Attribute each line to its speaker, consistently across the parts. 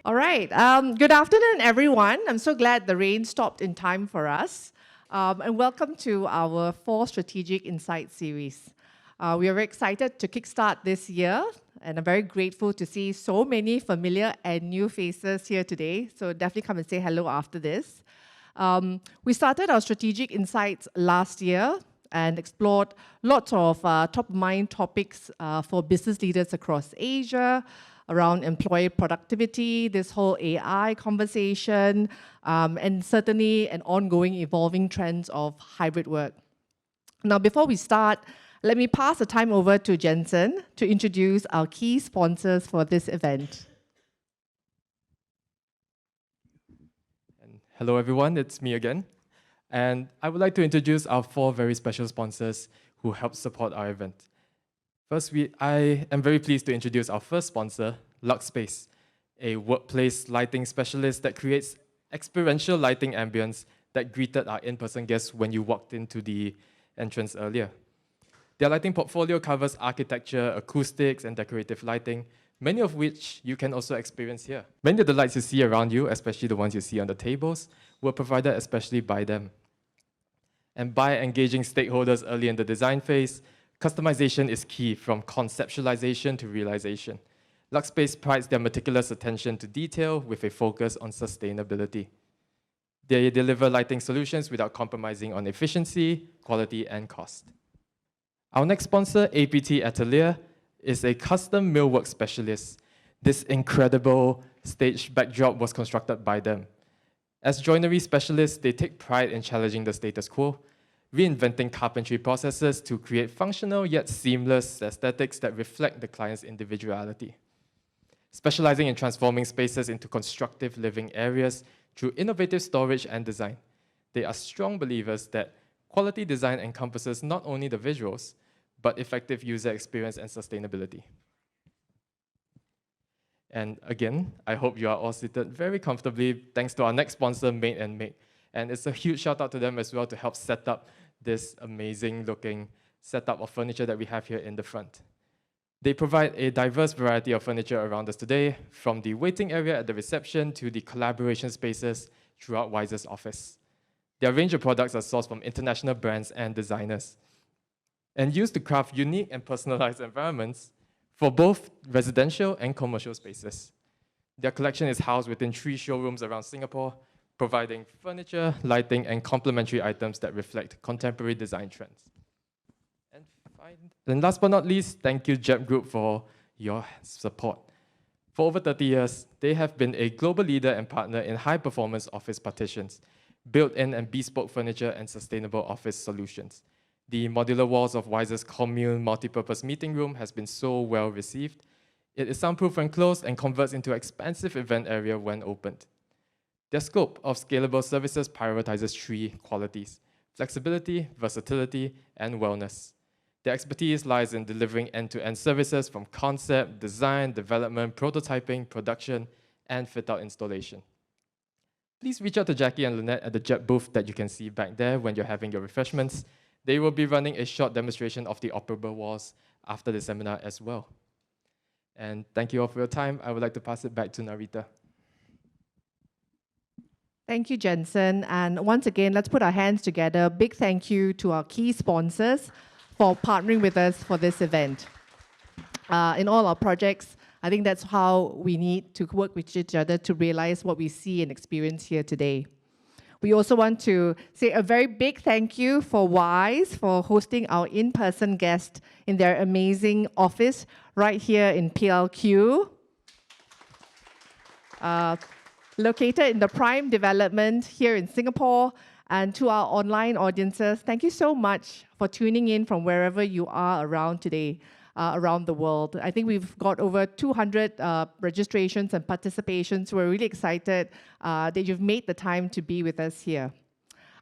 Speaker 1: All right. Good afternoon, everyone. I'm so glad the rain stopped in time for us. And welcome to our 4 Strategic Insights series. We are very excited to kickstart this year, and I'm very grateful to see so many familiar and new faces here today. So definitely come and say hello after this. We started our Strategic Insights last year and explored lots of top-of-mind topics for business leaders across Asia, around employee productivity, this whole AI conversation, and certainly an ongoing evolving trends of hybrid work. Now, before we start, let me pass the time over to Jensen to introduce our key sponsors for this event.
Speaker 2: And hello, everyone. It's me again. And I would like to introduce our 4 very special sponsors who help support our event. First, I am very pleased to introduce our first sponsor, Luxspace, a workplace lighting specialist that creates experiential lighting ambience that greeted our in-person guests when you walked into the entrance earlier. Their lighting portfolio covers architecture, acoustics, and decorative lighting, many of which you can also experience here. Many of the lights you see around you, especially the ones you see on the tables, were provided especially by them. And by engaging stakeholders early in the design phase, customization is key from conceptualization to realization. Luxspace prides their meticulous attention to detail with a focus on sustainability. They deliver lighting solutions without compromising on efficiency, quality, and cost. Our next sponsor, APT Atelier, is a custom millwork specialist. This incredible stage backdrop was constructed by them. As joinery specialists, they take pride in challenging the status quo, reinventing carpentry processes to create functional yet seamless aesthetics that reflect the client's individuality. Specializing in transforming spaces into constructive living areas through innovative storage and design, they are strong believers that quality design encompasses not only the visuals, but effective user experience and sustainability. And again, I hope you are all seated very comfortably thanks to our next sponsor, Made and Make. And it's a huge shout out to them as well to help set up this amazing looking setup of furniture that we have here in the front. They provide a diverse variety of furniture around us today, from the waiting area at the reception to the collaboration spaces throughout Wiser's office. Their range of products are sourced from international brands and designers and used to craft unique and personalized environments for both residential and commercial spaces. Their collection is housed within 3 showrooms around Singapore, providing furniture, lighting, and complementary items that reflect contemporary design trends. And last but not least, thank you, Jeb Group, for your support. For over 30 years, they have been a global leader and partner in high-performance office partitions, built-in and bespoke furniture, and sustainable office solutions. The modular walls of Wiser's commune multipurpose meeting room has been so well received. It is soundproof when closed and converts into an expansive event area when opened. Their scope of scalable services prioritizes 3 qualities: flexibility, versatility, and wellness. Their expertise lies in delivering end-to-end services from concept, design, development, prototyping, production, and fit-out installation. Please reach out to Jackie and Lynette at the Jet booth that you can see back there when you're having your refreshments. They will be running a short demonstration of the operable walls after the seminar as well. And thank you all for your time. I would like to pass it back to Narita.
Speaker 1: Thank you, Jensen. And once again, let's put our hands together. Big thank you to our key sponsors for partnering with us for this event. In all our projects, I think that's how we need to work with each other to realize what we see and experience here today. We also want to say a very big thank you for Wise for hosting our in-person guest in their amazing office right here in PLQ. Located in the prime development here in Singapore. And to our online audiences, thank you so much for tuning in from wherever you are around today, around the world. I think we've got over 200 registrations and participations. We're really excited that you've made the time to be with us here.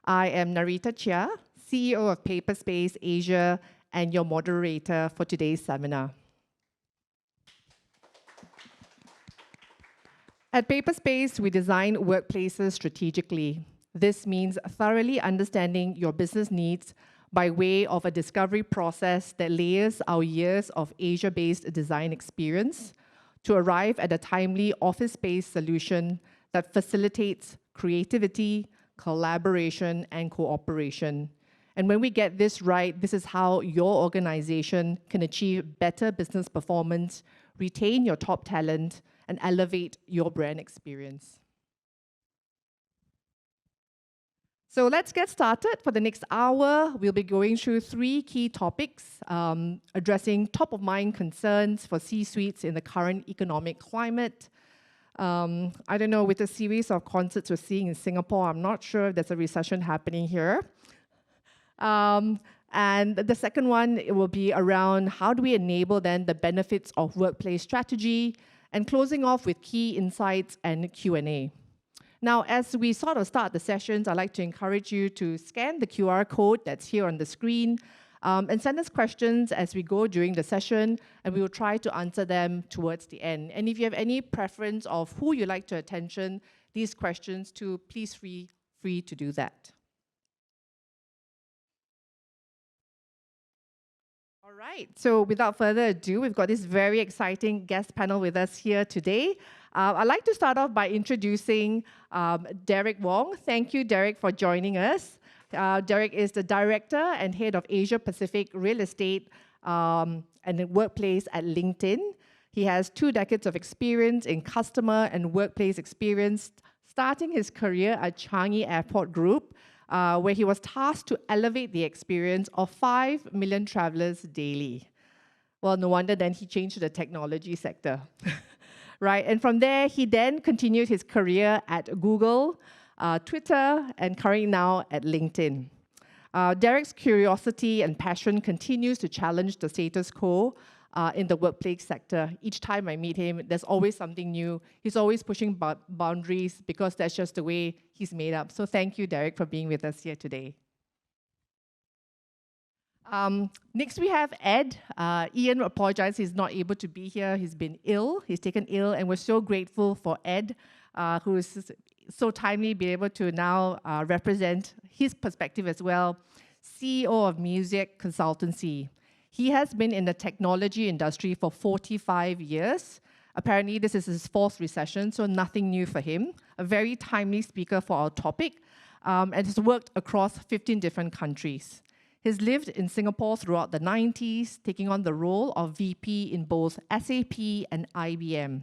Speaker 1: I am Narita Chia, CEO of Paperspace Asia, and your moderator for today's seminar. At Paperspace, we design workplaces strategically. This means thoroughly understanding your business needs by way of a discovery process that layers our years of Asia-based design experience to arrive at a timely office-based solution that facilitates creativity, collaboration, and cooperation. And when we get this right, this is how your organization can achieve better business performance, retain your top talent, and elevate your brand experience. So let's get started. For the next hour, we'll be going through 3 key topics, addressing top-of-mind concerns for C-suites in the current economic climate. I don't know, with the series of concerts we're seeing in Singapore, I'm not sure if there's a recession happening here. And the second one, it will be around how do we enable then the benefits of workplace strategy, and closing off with key insights and Q&A. Now, as we sort of start the sessions, I'd like to encourage you to scan the QR code that's here on the screen and send us questions as we go during the session, and we will try to answer them towards the end. And if you have any preference of who you'd like to attention these questions to, please feel free to do that. All right, so without further ado, we've got this very exciting guest panel with us here today. I'd like to start off by introducing Derek Wong. Thank you, Derek, for joining us. Derek is the Director and Head of Asia Pacific Real Estate and Workplace at LinkedIn. He has 2 decades of experience in customer and workplace experience, starting his career at Changi Airport Group, where he was tasked to elevate the experience of 5 million travelers daily. Well, no wonder then he changed to the technology sector. Right, and from there, he then continued his career at Google, Twitter, and currently now at LinkedIn. Derek's curiosity and passion continues to challenge the status quo in the workplace sector. Each time I meet him, there's always something new. He's always pushing boundaries because that's just the way he's made up. So thank you, Derek, for being with us here today. Next, we have Ed. Ian apologizes he's not able to be here. He's been ill. He's taken ill, and we're so grateful for Ed, who is so timely be able to now represent his perspective as well. CEO of Music Consultancy. He has been in the technology industry for 45 years. Apparently, this is his 4th recession, so nothing new for him. A very timely speaker for our topic, and has worked across 15 different countries. He's lived in Singapore throughout the 90s, taking on the role of VP in both SAP and IBM.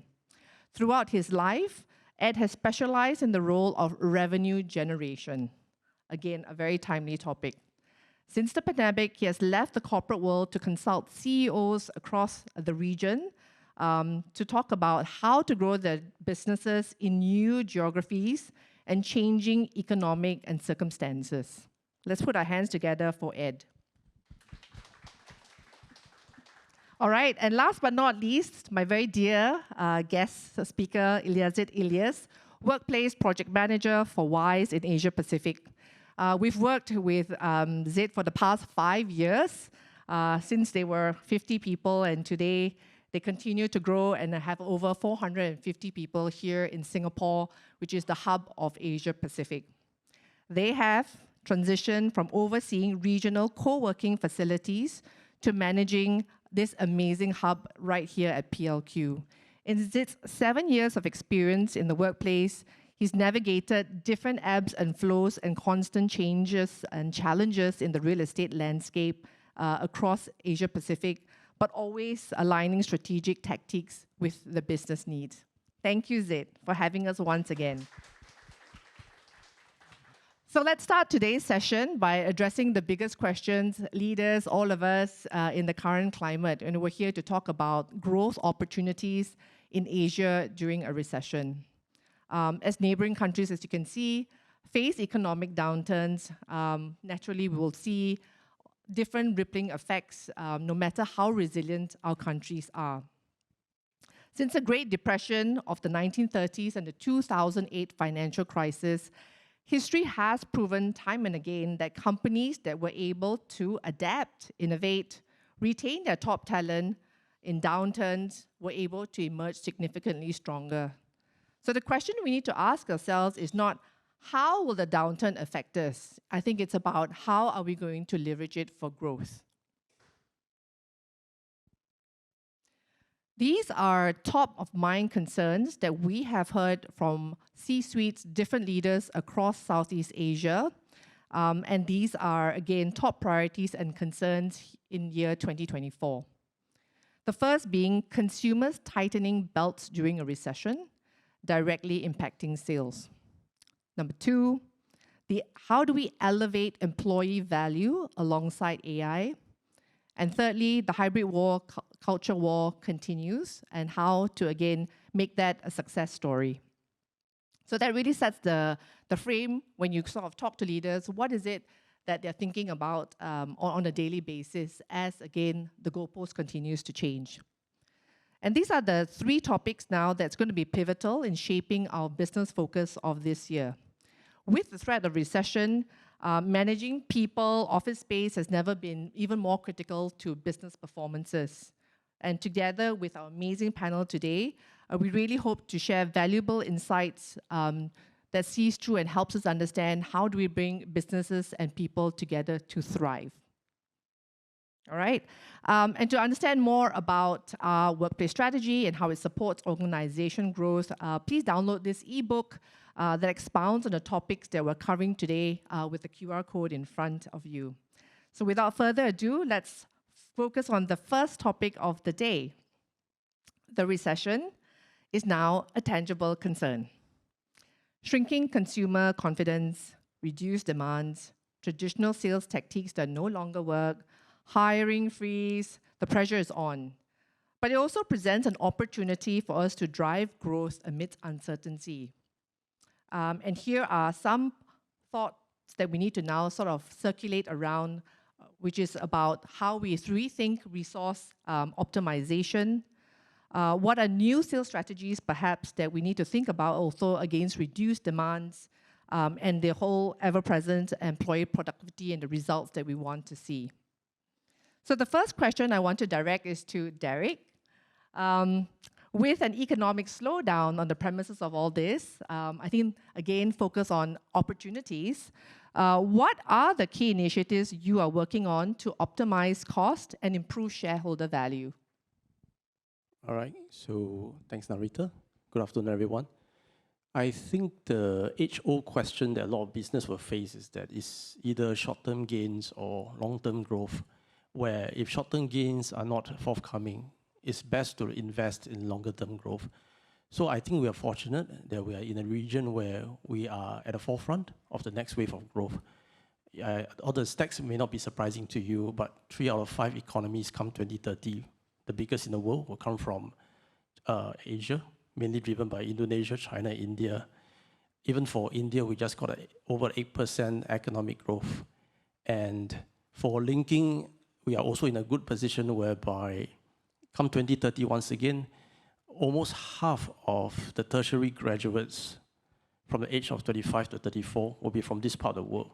Speaker 1: Throughout his life, Ed has specialized in the role of revenue generation. Again, a very timely topic. Since the pandemic, he has left the corporate world to consult CEOs across the region to talk about how to grow their businesses in new geographies and changing economic and circumstances. Let's put our hands together for Ed. All right, and last but not least, my very dear guest speaker, Ilyazit Ilyas, Workplace Project Manager for WISE in Asia Pacific. We've worked with Zid for the past 5 years, since they were 50 people, and today they continue to grow and have over 450 people here in Singapore, which is the hub of Asia Pacific. They have transitioned from overseeing regional co-working facilities to managing this amazing hub right here at PLQ. In Zid's 7 years of experience in the workplace, he's navigated different ebbs and flows and constant changes and challenges in the real estate landscape across Asia Pacific, but always aligning strategic tactics with the business needs. Thank you, Zid, for having us once again. So let's start today's session by addressing the biggest questions leaders, all of us, in the current climate. And we're here to talk about growth opportunities in Asia during a recession. As neighboring countries, as you can see, face economic downturns, naturally we will see different rippling effects no matter how resilient our countries are. Since the Great Depression of the 1930s and the 2008 financial crisis, history has proven time and again that companies that were able to adapt, innovate, retain their top talent in downturns were able to emerge significantly stronger. So the question we need to ask ourselves is not how will the downturn affect us? I think it's about how are we going to leverage it for growth. These are top of mind concerns that we have heard from C-suites, different leaders across Southeast Asia. And these are, again, top priorities and concerns in year 2024. The first being consumers tightening belts during a recession, directly impacting sales. Number two, how do we elevate employee value alongside AI? And thirdly, the hybrid war, culture war continues, and how to, again, make that a success story. So that really sets the frame when you sort of talk to leaders. What is it that they're thinking about on a daily basis as, again, the goalpost continues to change? And these are the three topics now that's going to be pivotal in shaping our business focus of this year. With the threat of recession, managing people, office space has never been even more critical to business performances. And together with our amazing panel today, we really hope to share valuable insights that sees through and helps us understand how do we bring businesses and people together to thrive. All right. And to understand more about our workplace strategy and how it supports organization growth, please download this ebook that expounds on the topics that we're covering today with the QR code in front of you. So without further ado, let's focus on the first topic of the day. The recession is now a tangible concern. Shrinking consumer confidence, reduced demands, traditional sales tactics that no longer work, hiring freeze, the pressure is on. But it also presents an opportunity for us to drive growth amidst uncertainty. And here are some thoughts that we need to now sort of circulate around, which is about how we rethink resource optimization. What are new sales strategies, perhaps, that we need to think about also against reduced demands and the whole ever-present employee productivity and the results that we want to see. So the first question I want to direct is to Derek. With an economic slowdown on the premises of all this, I think, again, focus on opportunities. What are the key initiatives you are working on to optimize cost and improve shareholder value?
Speaker 3: All right, so thanks, Narita. Good afternoon, everyone. I think the age-old question that a lot of business will face is that it's either short-term gains or long-term growth, where if short-term gains are not forthcoming, it's best to invest in longer-term growth. So I think we are fortunate that we are in a region where we are at the forefront of the next wave of growth. All the stats may not be surprising to you, but 3 out of 5 economies come 2030. The biggest in the world will come from Asia, mainly driven by Indonesia, China, India. Even for India, we just got over 8% economic growth. And for linking, we are also in a good position whereby come 2030, once again, almost half of the tertiary graduates from the age of 25 to 34 will be from this part of the world.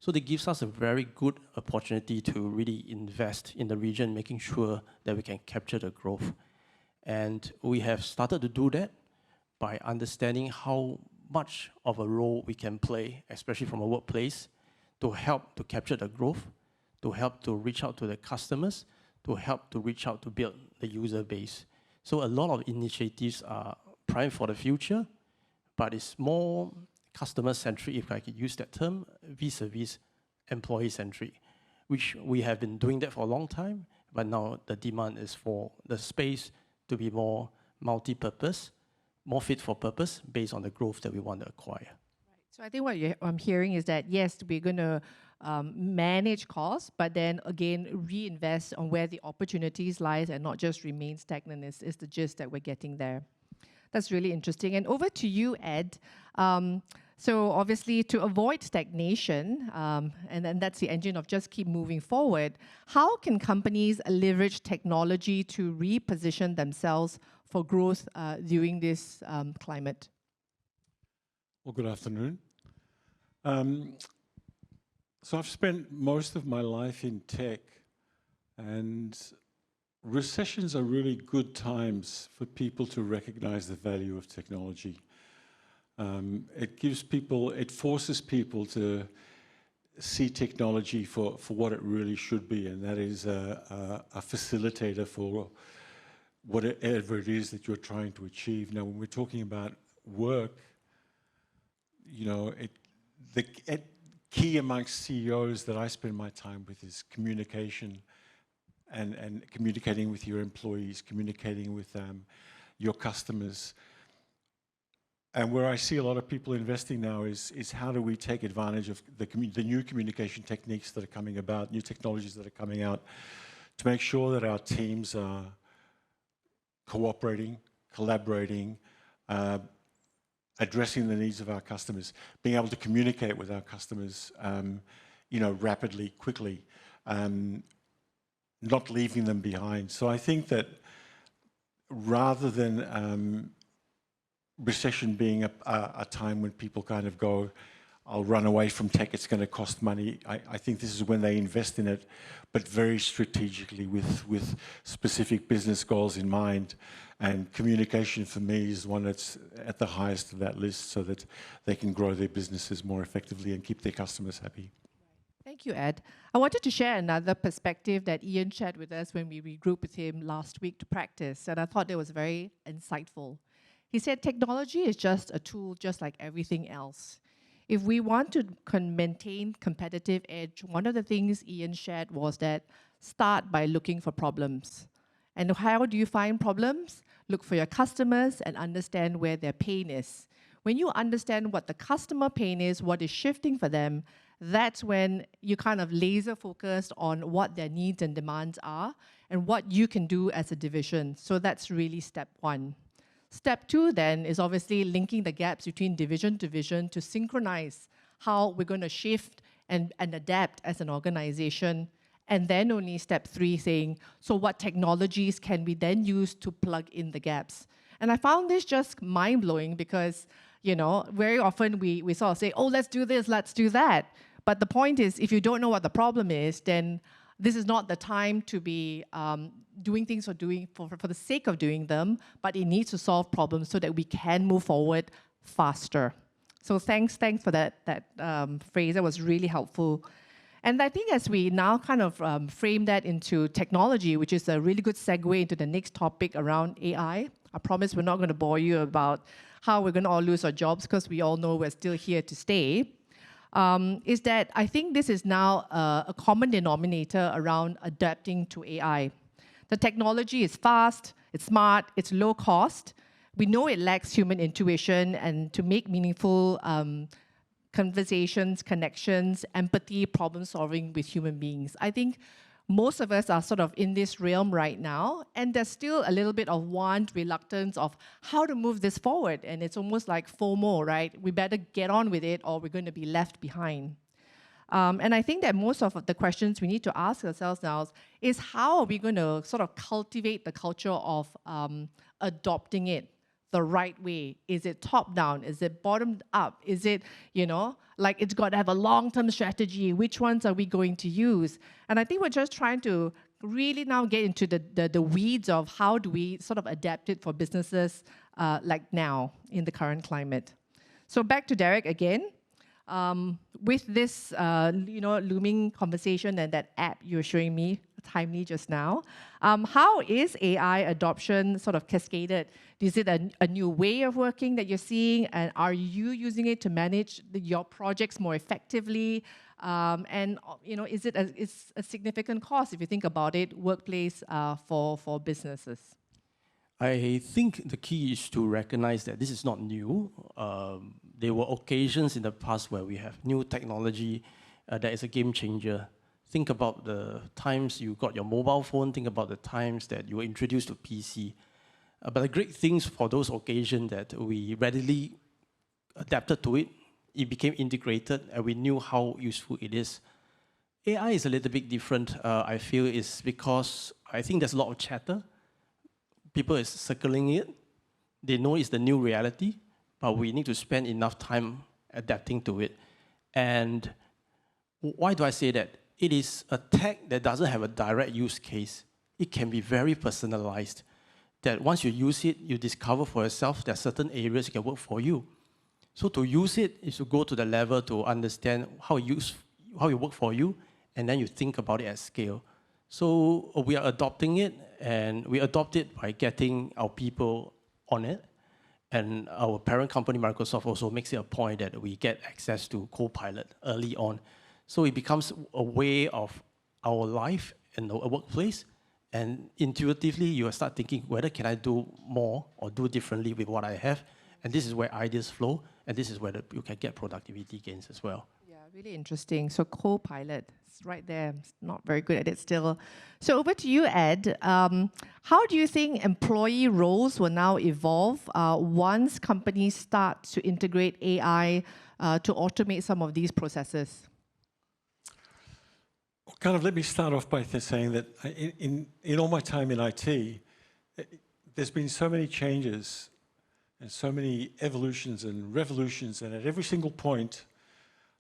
Speaker 3: So that gives us a very good opportunity to really invest in the region, making sure that we can capture the growth. And we have started to do that by understanding how much of a role we can play, especially from a workplace, to help to capture the growth, to help to reach out to the customers, to help to reach out to build the user base. So a lot of initiatives are primed for the future, but it's more customer-centric, if I could use that term, vis-a-vis employee-centric, which we have been doing that for a long time, but now the demand is for the space to be more multi-purpose, more fit for purpose, based on the growth that we want to acquire.
Speaker 1: Right. So I think what I'm hearing is that, yes, we're going to manage costs, but then again, reinvest on where the opportunities lies and not just remain stagnant is the gist that we're getting there. That's really interesting. And over to you, Ed. So obviously, to avoid stagnation, and that's the engine of just keep moving forward, how can companies leverage technology to reposition themselves for growth during this climate?
Speaker 4: Well, good afternoon. So I've spent most of my life in tech, and recessions are really good times for people to recognize the value of technology. It forces people to see technology for what it really should be, and that is a facilitator for whatever it is that you're trying to achieve. Now, when we're talking about work, you know, the key amongst CEOs that I spend my time with is communication and communicating with your employees, communicating with your customers. And where I see a lot of people investing now is how do we take advantage of the new communication techniques that are coming about, new technologies that are coming out, to make sure that our teams are cooperating, collaborating, addressing the needs of our customers, being able to communicate with our customers, you know, rapidly, quickly, not leaving them behind. So I think that rather than recession being a time when people kind of go, I'll run away from tech, it's going to cost money. I think this is when they invest in it, but very strategically with specific business goals in mind. And communication for me is one that's at the highest of that list so that they can grow their businesses more effectively and keep their customers happy.
Speaker 1: Thank you, Ed. I wanted to share another perspective that Ian shared with us when we regrouped with him last week to practice, and I thought it was very insightful. He said technology is just a tool, just like everything else. If we want to maintain competitive edge, one of the things Ian shared was that start by looking for problems. And how do you find problems? Look for your customers and understand where their pain is. When you understand what the customer pain is, what is shifting for them, that's when you kind of laser focused on what their needs and demands are and what you can do as a division. So that's really step one. Step two then is obviously linking the gaps between division to division to synchronize how we're going to shift and adapt as an organization. And then only step three saying, so what technologies can we then use to plug in the gaps? And I found this just mind-blowing because, you know, very often we sort of say, oh, let's do this, let's do that. But the point is, if you don't know what the problem is, then this is not the time to be doing things for the sake of doing them, but it needs to solve problems so that we can move forward faster. So thanks for that phrase. That was really helpful. And I think as we now kind of frame that into technology, which is a really good segue into the next topic around AI, I promise we're not going to bore you about how we're going to all lose our jobs because we all know we're still here to stay, is that I think this is now a common denominator around adapting to AI. The technology is fast, it's smart, it's low cost. We know it lacks human intuition, and to make meaningful conversations, connections, empathy, problem solving with human beings. I think most of us are sort of in this realm right now, and there's still a little bit of want, reluctance of how to move this forward, and it's almost like FOMO, right? We better get on with it or we're going to be left behind. And I think that most of the questions we need to ask ourselves now is how are we going to sort of cultivate the culture of adopting it the right way? Is it top down? Is it bottomed up? Is it, you know, like it's got to have a long-term strategy? Which ones are we going to use? And I think we're just trying to really now get into the weeds of how do we sort of adapt it for businesses like now in the current climate. So back to Derek again. With this, you know, looming conversation and that app you were showing me timely just now, how is AI adoption sort of cascaded? Is it a new way of working that you're seeing, and are you using it to manage your projects more effectively? And you know, is it a significant cost if you think about it, workplace for businesses?
Speaker 3: I think the key is to recognize that this is not new. There were occasions in the past where we have new technology that is a game changer. Think about the times you got your mobile phone, think about the times that you were introduced to PC. But the great things for those occasions that we readily adapted to it, it became integrated and we knew how useful it is. AI is a little bit different, I feel, is because I think there's a lot of chatter. People is circling it. They know it's the new reality, but we need to spend enough time adapting to it. And why do I say that? It is a tech that doesn't have a direct use case. It can be very personalized. That once you use it, you discover for yourself that certain areas can work for you. So to use it is to go to the level to understand how it works for you, and then you think about it at scale. So we are adopting it, And we adopt it by getting our people on it. And our parent company, Microsoft, also makes it a point that we get access to Copilot early on. So it becomes a way of our life in the workplace. And intuitively, you start thinking, whether can I do more or do differently with what I have? And this is where ideas flow. And this is where you can get productivity gains as well.
Speaker 1: Yeah, really interesting. So Copilot, it's right there. I'm not very good at it still. So over to you, Ed. How do you think employee roles will now evolve once companies start to integrate AI to automate some of these processes?
Speaker 4: Kind of let me start off by saying that in all my time in IT, there's been so many changes and so many evolutions and revolutions, and at every single point,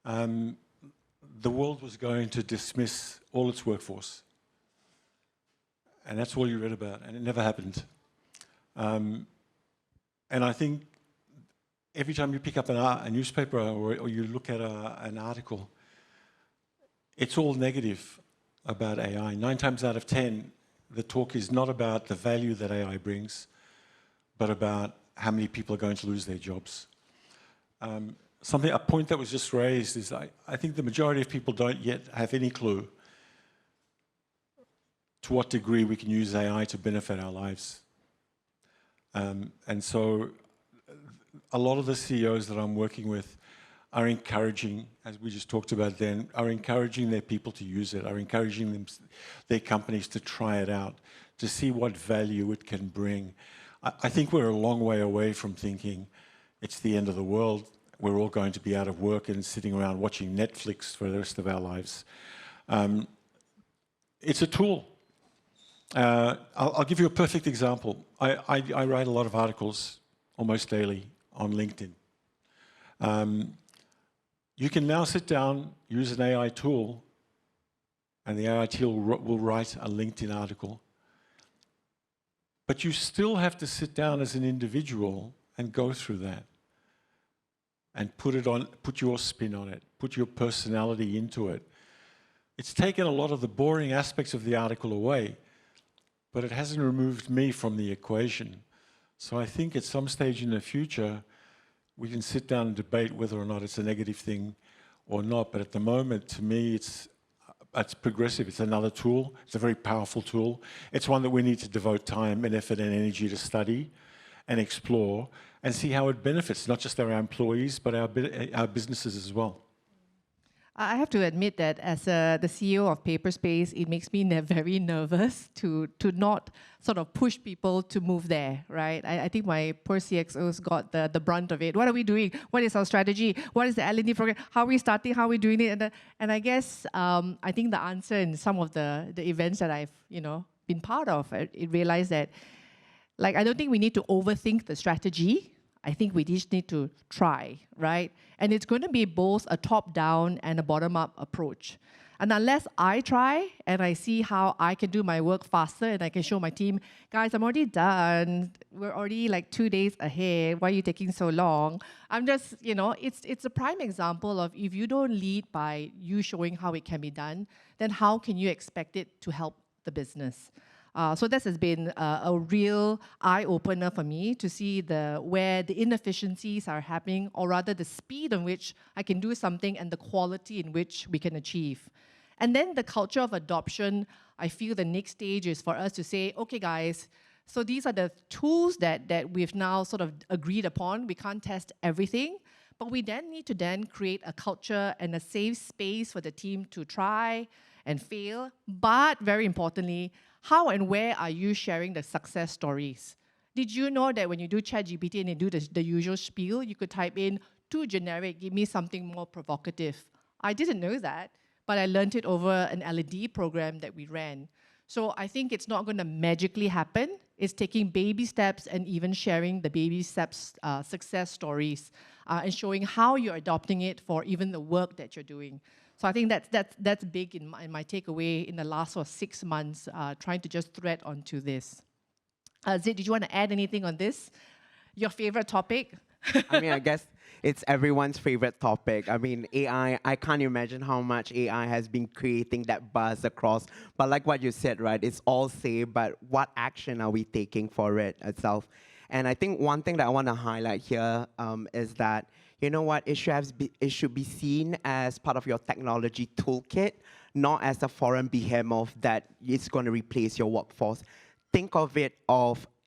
Speaker 4: the world was going to dismiss all its workforce. And that's all you read about, and it never happened. And I think every time you pick up a newspaper or you look at an article, it's all negative about AI. 9 times out of 10, the talk is not about the value that AI brings, but about how many people are going to lose their jobs. A point that was just raised is I think the majority of people don't yet have any clue to what degree we can use AI to benefit our lives. And so a lot of the CEOs that I'm working with are encouraging, as we just talked about then, are encouraging their people to use it, are encouraging their companies to try it out, to see what value it can bring. I think we're a long way away from thinking it's the end of the world. We're all going to be out of work and sitting around watching Netflix for the rest of our lives. It's a tool. I'll give you a perfect example. I write a lot of articles almost daily on LinkedIn. You can now sit down, use an AI tool, and the AI tool will write a LinkedIn article. But you still have to sit down as an individual and go through that and put your spin on it, put your personality into it. It's taken a lot of the boring aspects of the article away, but it hasn't removed me from the equation. So I think at some stage in the future, we can sit down and debate whether or not it's a negative thing or not. But at the moment, to me, it's progressive. It's another tool. It's a very powerful tool. It's one that we need to devote time and effort and energy to study and explore and see how it benefits not just our employees, but our businesses as well.
Speaker 1: I have to admit that as the CEO of Paperspace, it makes me very nervous to not sort of push people to move there, right? I think my poor CXOs got the brunt of it. What are we doing? What is our strategy? What is the L&D program? How are we starting? How are we doing it? And I guess I think the answer in some of the events that I've been part of, I realized that I don't think we need to overthink the strategy. I think we just need to try, right? And it's going to be both a top-down and a bottom-up approach. And unless I try and I see how I can do my work faster and I can show my team, guys, I'm already done. We're already 2 days ahead. Why are you taking so long? I'm just, it's a prime example of if you don't lead by you showing how it can be done, then how can you expect it to help the business? So this has been a real eye-opener for me to see where the inefficiencies are happening, or rather the speed in which I can do something and the quality in which we can achieve. And then the culture of adoption, I feel the next stage is for us to say, okay guys, so these are the tools that we've now sort of agreed upon. We can't test everything, but we then need to create a culture and a safe space for the team to try and fail. But very importantly, how and where are you sharing the success stories? Did you know that when you do ChatGPT and you do the usual spiel, you could type in, too generic, give me something more provocative? I didn't know that, but I learned it over an L&D program that we ran. So I think it's not going to magically happen. It's taking baby steps and even sharing the baby steps success stories and showing how you're adopting it for even the work that you're doing. So I think that's big in my takeaway in the last 6 months, trying to just thread onto this. Zid, did you want to add anything on this? Your favorite topic?
Speaker 5: I mean, I guess it's everyone's favorite topic. I mean, AI, I can't imagine how much AI has been creating that buzz across. But like what you said, right, it's all safe, but what action are we taking for it itself? And I think one thing that I want to highlight here is that, you know what, it should be seen as part of your technology toolkit, not as a foreign behemoth that is going to replace your workforce. Think of it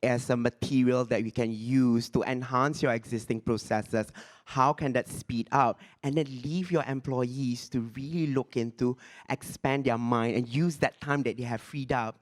Speaker 5: as a material that you can use to enhance your existing processes. How can that speed up? And then leave your employees to really look into, expand their mind, and use that time that they have freed up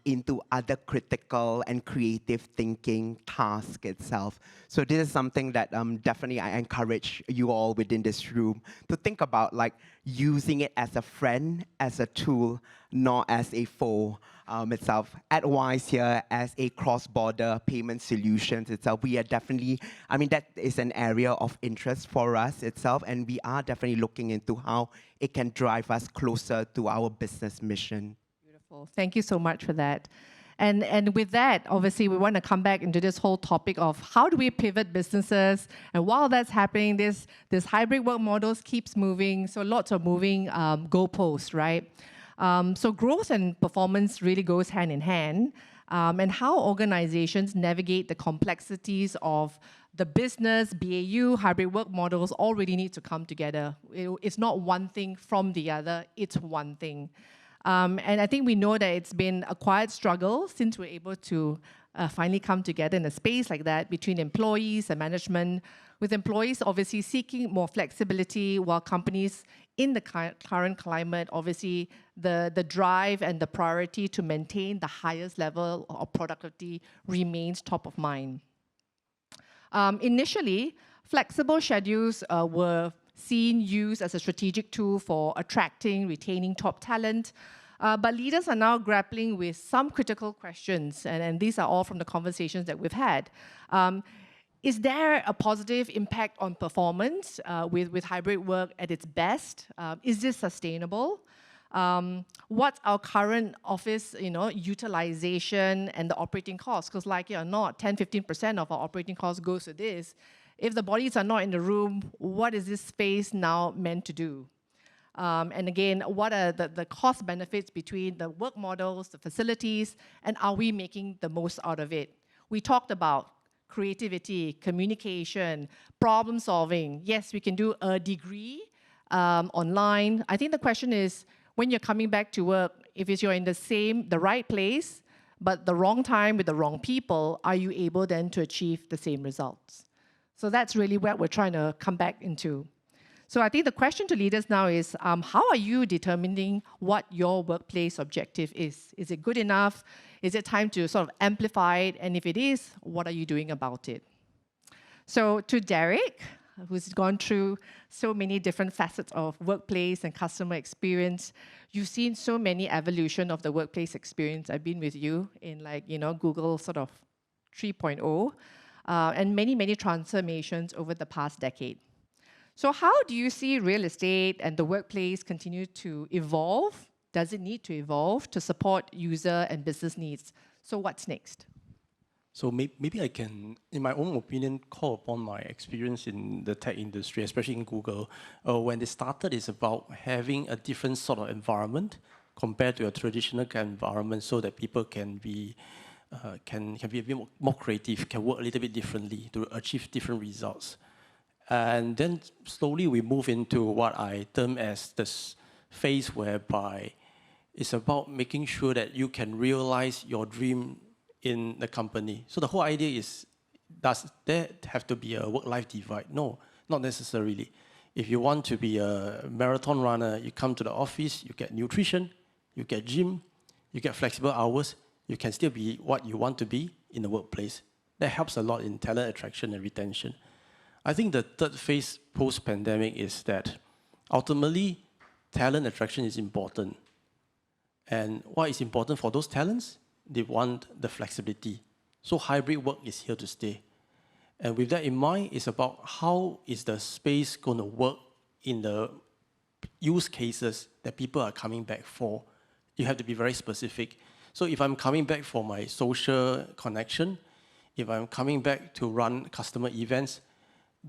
Speaker 5: into other critical and creative thinking tasks itself. So this is something that definitely I encourage you all within this room to think about, like using it as a friend, as a tool, not as a foe itself. At WISE here, as a cross-border payment solutions itself, we are definitely, I mean, that is an area of interest for us itself, and we are definitely looking into how it can drive us closer to our business mission.
Speaker 1: Beautiful. Thank you so much for that. And with that, obviously, we want to come back into this whole topic of how do we pivot businesses. And while that's happening, this hybrid work models keeps moving. So lots of moving goalposts, right? So growth and performance really goes hand in hand. And how organizations navigate the complexities of the business, BAU, hybrid work models all really need to come together. It's not one thing from the other, it's one thing. And I think we know that it's been a quiet struggle since we're able to finally come together in a space like that between employees and management, with employees obviously seeking more flexibility, while companies in the current climate, obviously the drive and the priority to maintain the highest level of productivity remains top of mind. Initially, flexible schedules were used as a strategic tool for attracting, retaining top talent. But leaders are now grappling with some critical questions, and these are all from the conversations that we've had. Is there a positive impact on performance with hybrid work at its best? Is this sustainable? What's our current office utilization and the operating costs? Because like it or not, 10-15% of our operating costs goes to this. If the bodies are not in the room, what is this space now meant to do? And again, what are the cost benefits between the work models, the facilities, and are we making the most out of it? We talked about creativity, communication, problem solving. Yes, we can do a degree online. I think the question is, when you're coming back to work, if you're in the right place, but the wrong time with the wrong people, are you able then to achieve the same results? So that's really what we're trying to come back into. So I think the question to leaders now is, how are you determining what your workplace objective is? Is it good enough? Is it time to sort of amplify it? And if it is, what are you doing about it? So to Derek, who's gone through so many different facets of workplace and customer experience, you've seen so many evolution of the workplace experience. I've been with you in Google sort of 3.0. And many, many transformations over the past decade. So how do you see real estate and the workplace continue to evolve? Does it need to evolve to support user and business needs? So what's next?
Speaker 3: So maybe I can, in my own opinion, call upon my experience in the tech industry, especially in Google. When they started, it's about having a different sort of environment compared to a traditional environment so that people can be a bit more creative, can work a little bit differently to achieve different results. And then slowly we move into what I term as this phase whereby it's about making sure that you can realize your dream in the company. So the whole idea is, does there have to be a work-life divide? No, not necessarily. If you want to be a marathon runner, you come to the office, you get nutrition, you get gym, you get flexible hours, you can still be what you want to be in the workplace. That helps a lot in talent attraction and retention. I think the third phase post-pandemic is that ultimately talent attraction is important. And what is important for those talents? They want the flexibility. So hybrid work is here to stay. And with that in mind, it's about how is the space going to work in the use cases that people are coming back for. You have to be very specific. So if I'm coming back for my social connection, if I'm coming back to run customer events,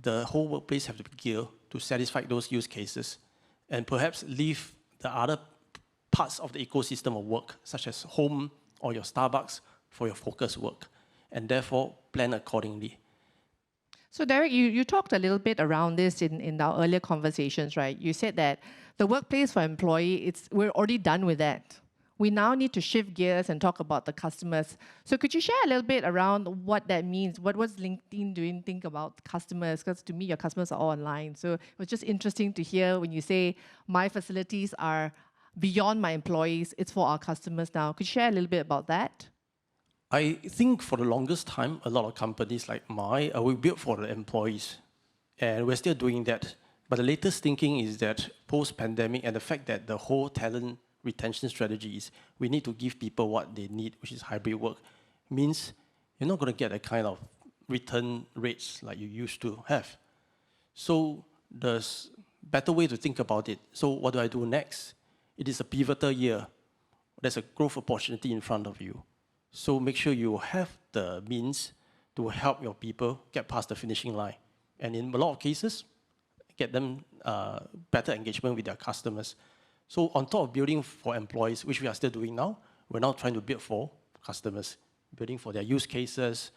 Speaker 3: the whole workplace have to be geared to satisfy those use cases and perhaps leave the other parts of the ecosystem of work, such as home or your Starbucks, for your focus work, and therefore plan accordingly.
Speaker 1: So Derek, you talked a little bit around this in our earlier conversations, right? You said that the workplace for employee, we're already done with that. We now need to shift gears and talk about the customers. So could you share a little bit around what that means? What was LinkedIn doing think about customers? Because to me, your customers are all online. So it was just interesting to hear when you say, my facilities are beyond my employees, it's for our customers now. Could you share a little bit about that?
Speaker 3: I think for the longest time, a lot of companies like mine, we built for the employees, and we're still doing that. But the latest thinking is that post-pandemic and the fact that the whole talent retention strategy is we need to give people what they need, which is hybrid work, means you're not going to get a kind of return rates like you used to have. So there's better way to think about it. So what do I do next? It is a pivotal year. There's a growth opportunity in front of you. So make sure you have the means to help your people get past the finishing line. And in a lot of cases, get them better engagement with their customers. So on top of building for employees, which we are still doing now, we're now trying to build for customers, building for their use cases,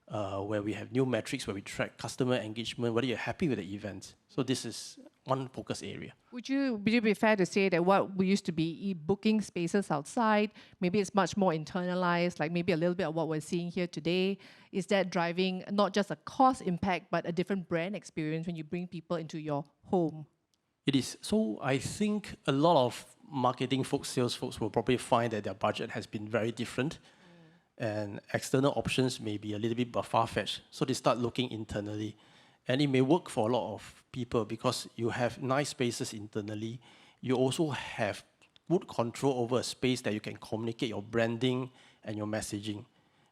Speaker 3: where we have new metrics where we track customer engagement, whether you're happy with the event. So this is one focus area.
Speaker 1: Would it be fair to say that what we used to be booking spaces outside, maybe it's much more internalized, like maybe a little bit of what we're seeing here today? Is that driving not just a cost impact, but a different brand experience when you bring people into your home?
Speaker 3: It is. So I think a lot of marketing folks, sales folks will probably find that their budget has been very different. And external options may be a little bit far-fetched. So they start looking internally. And it may work for a lot of people because you have nice spaces internally. You also have good control over a space that you can communicate your branding and your messaging.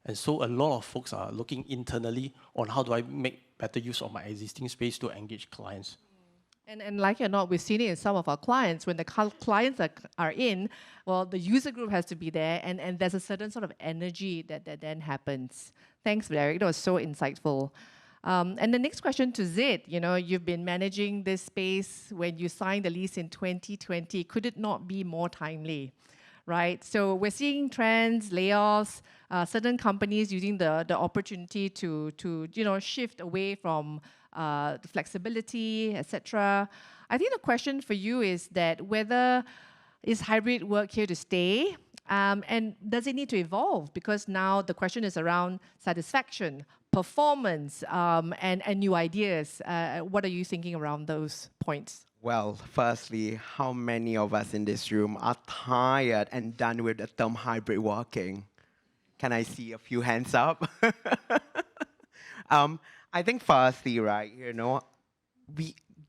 Speaker 3: And so a lot of folks are looking internally on how do I make better use of my existing space to engage clients.
Speaker 1: And like it or not, we've seen it in some of our clients. When the clients are in, well, the user group has to be there, and there's a certain sort of energy that then happens. Thanks, Derek. That was so insightful. And the next question to Zid, you've been managing this space when you signed the lease in 2020. Could it not be more timely, right? So we're seeing trends, layoffs, certain companies using the opportunity to shift away from the flexibility, etc. I think the question for you is that whether is hybrid work here to stay, and does it need to evolve? Because now the question is around satisfaction, performance, and new ideas. What are you thinking around those points?
Speaker 5: Well, firstly, how many of us in this room are tired and done with the term hybrid working? Can I see a few hands up? I think firstly, right,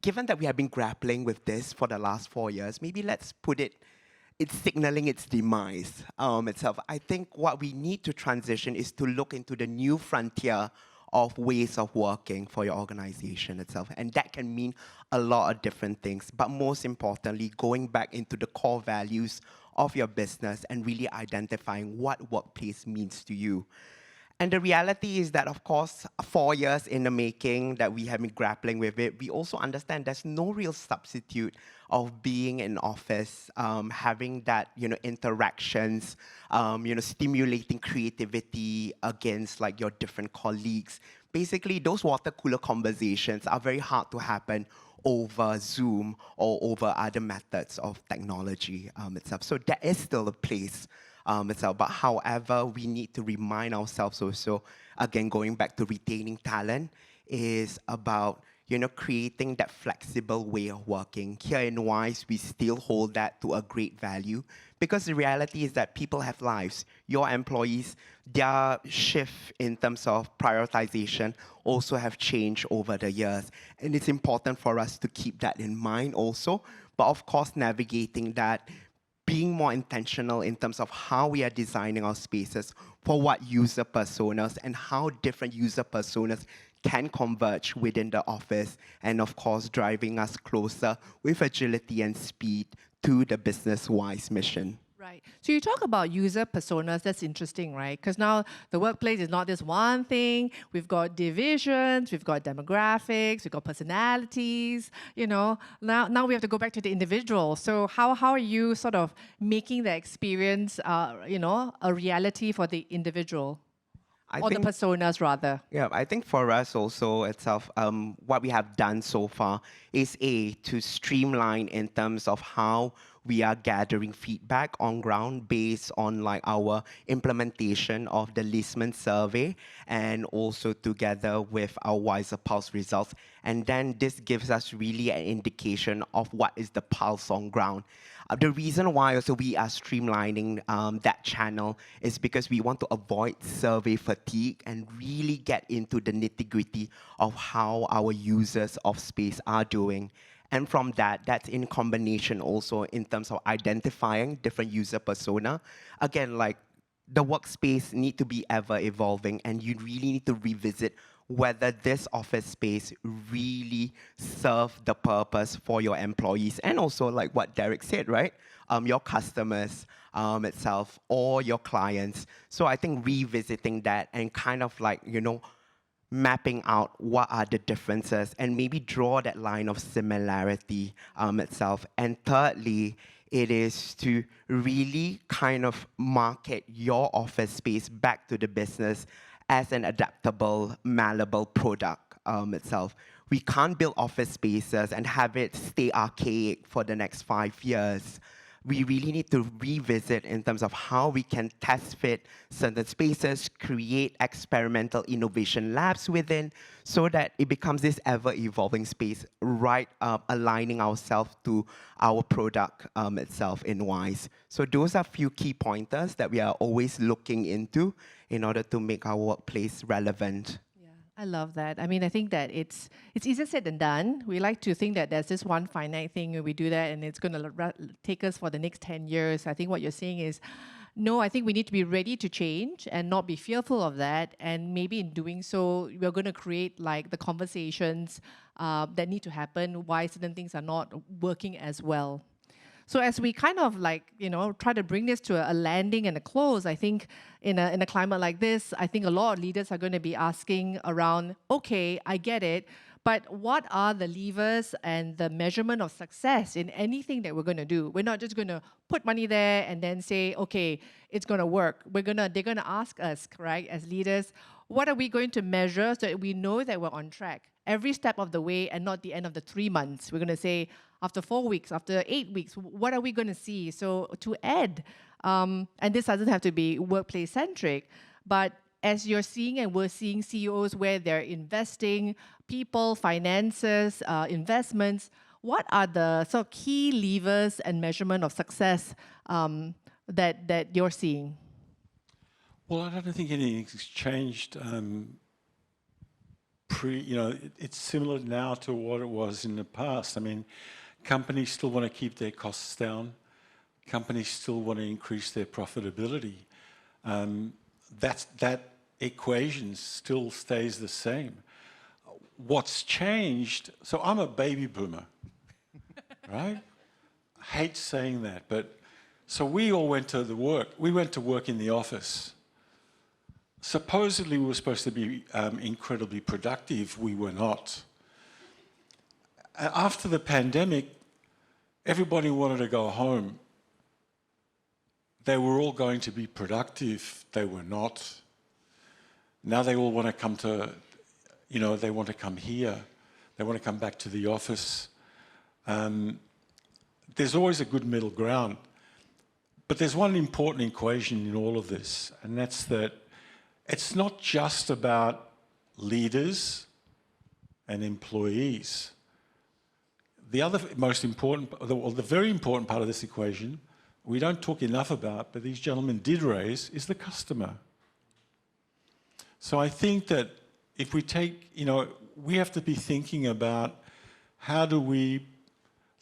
Speaker 5: given that we have been grappling with this for the last 4 years, maybe let's put it's signaling its demise itself. I think what we need to transition is to look into the new frontier of ways of working for your organization itself. And that can mean a lot of different things, but most importantly, going back into the core values of your business and really identifying what workplace means to you. And the reality is that, of course, 4 years in the making that we have been grappling with it, we also understand there's no real substitute of being in office, having that, interactions, stimulating creativity against like your different colleagues. Basically, those water cooler conversations are very hard to happen over Zoom or over other methods of technology itself. So there is still a place itself. But however, we need to remind ourselves also, again, going back to retaining talent, is about creating that flexible way of working. Here in WISE, we still hold that to a great value because the reality is that people have lives. Your employees, their shift in terms of prioritization also have changed over the years. And it's important for us to keep that in mind also. But of course, navigating that, being more intentional in terms of how we are designing our spaces for what user personas and how different user personas can converge within the office, and of course, driving us closer with agility and speed to the business-wise mission.
Speaker 1: Right. So you talk about user personas. That's interesting, right? Because now the workplace is not this one thing. We've got divisions, we've got demographics, we've got personalities. Now we have to go back to the individual. So how are you sort of making the experience, a reality for the individual
Speaker 5: I
Speaker 1: or the
Speaker 5: think
Speaker 1: personas rather?
Speaker 5: Yeah, I think for us also itself, what we have done so far is to streamline in terms of how we are gathering feedback on ground based on like our implementation of the Lisman survey and also together with our Wiser Pulse results. And then this gives us really an indication of what is the pulse on ground. The reason why also we are streamlining that channel is because we want to avoid survey fatigue and really get into the nitty-gritty of how our users of space are doing. And from that's in combination also in terms of identifying different user persona. Again, like the workspace need to be ever evolving and you really need to revisit whether this office space really serve the purpose for your employees and also like what Derek said, right? Your customers itself or your clients. So I think revisiting that and kind of like, mapping out what are the differences and maybe draw that line of similarity itself. And thirdly, it is to really kind of market your office space back to the business as an adaptable, malleable product itself. We can't build office spaces and have it stay archaic for the next 5 years. We really need to revisit in terms of how we can test fit certain spaces, create experimental innovation labs within, so that it becomes this ever-evolving space, right, aligning ourselves to our product itself in WISE. So those are few key pointers that we are always looking into in order to make our workplace relevant.
Speaker 1: I love that. I mean, I think that it's easier said than done. We like to think that there's this one finite thing and we do that and it's going to take us for the next 10 years. I think what you're saying is, no, I think we need to be ready to change and not be fearful of that. And maybe in doing so, we're going to create like the conversations that need to happen, why certain things are not working as well. So as we kind of like, try to bring this to a landing and a close, I think in a climate like this, I think a lot of leaders are going to be asking around, okay, I get it, but what are the levers and the measurement of success in anything that we're going to do? We're not just going to put money there and then say, okay, it's going to work. They're going to ask us, right, as leaders, what are we going to measure so that we know that we're on track every step of the way and not the end of the 3 months? We're going to say, after 4 weeks, after 8 weeks, what are we going to see? So to add, and this doesn't have to be workplace-centric, but as you're seeing and we're seeing CEOs where they're investing, people, finances, investments, what are the sort of key levers and measurement of success that you're seeing?
Speaker 4: Well, I don't think anything's changed. It's similar now to what it was in the past. I mean, companies still want to keep their costs down. Companies still want to increase their profitability. That equation still stays the same. What's changed, so I'm a baby boomer, right? I hate saying that, but so we all went to work. We went to work in the office. Supposedly we were supposed to be incredibly productive. We were not. After the pandemic, everybody wanted to go home. They were all going to be productive. They were not. Now they all want to come to, they want to come here. They want to come back to the office. There's always a good middle ground. But there's one important equation in all of this, and that's that it's not just about leaders and employees. The other most important, the very important part of this equation, we don't talk enough about, but these gentlemen did raise, is the customer. So I think that if we take, we have to be thinking about how do we,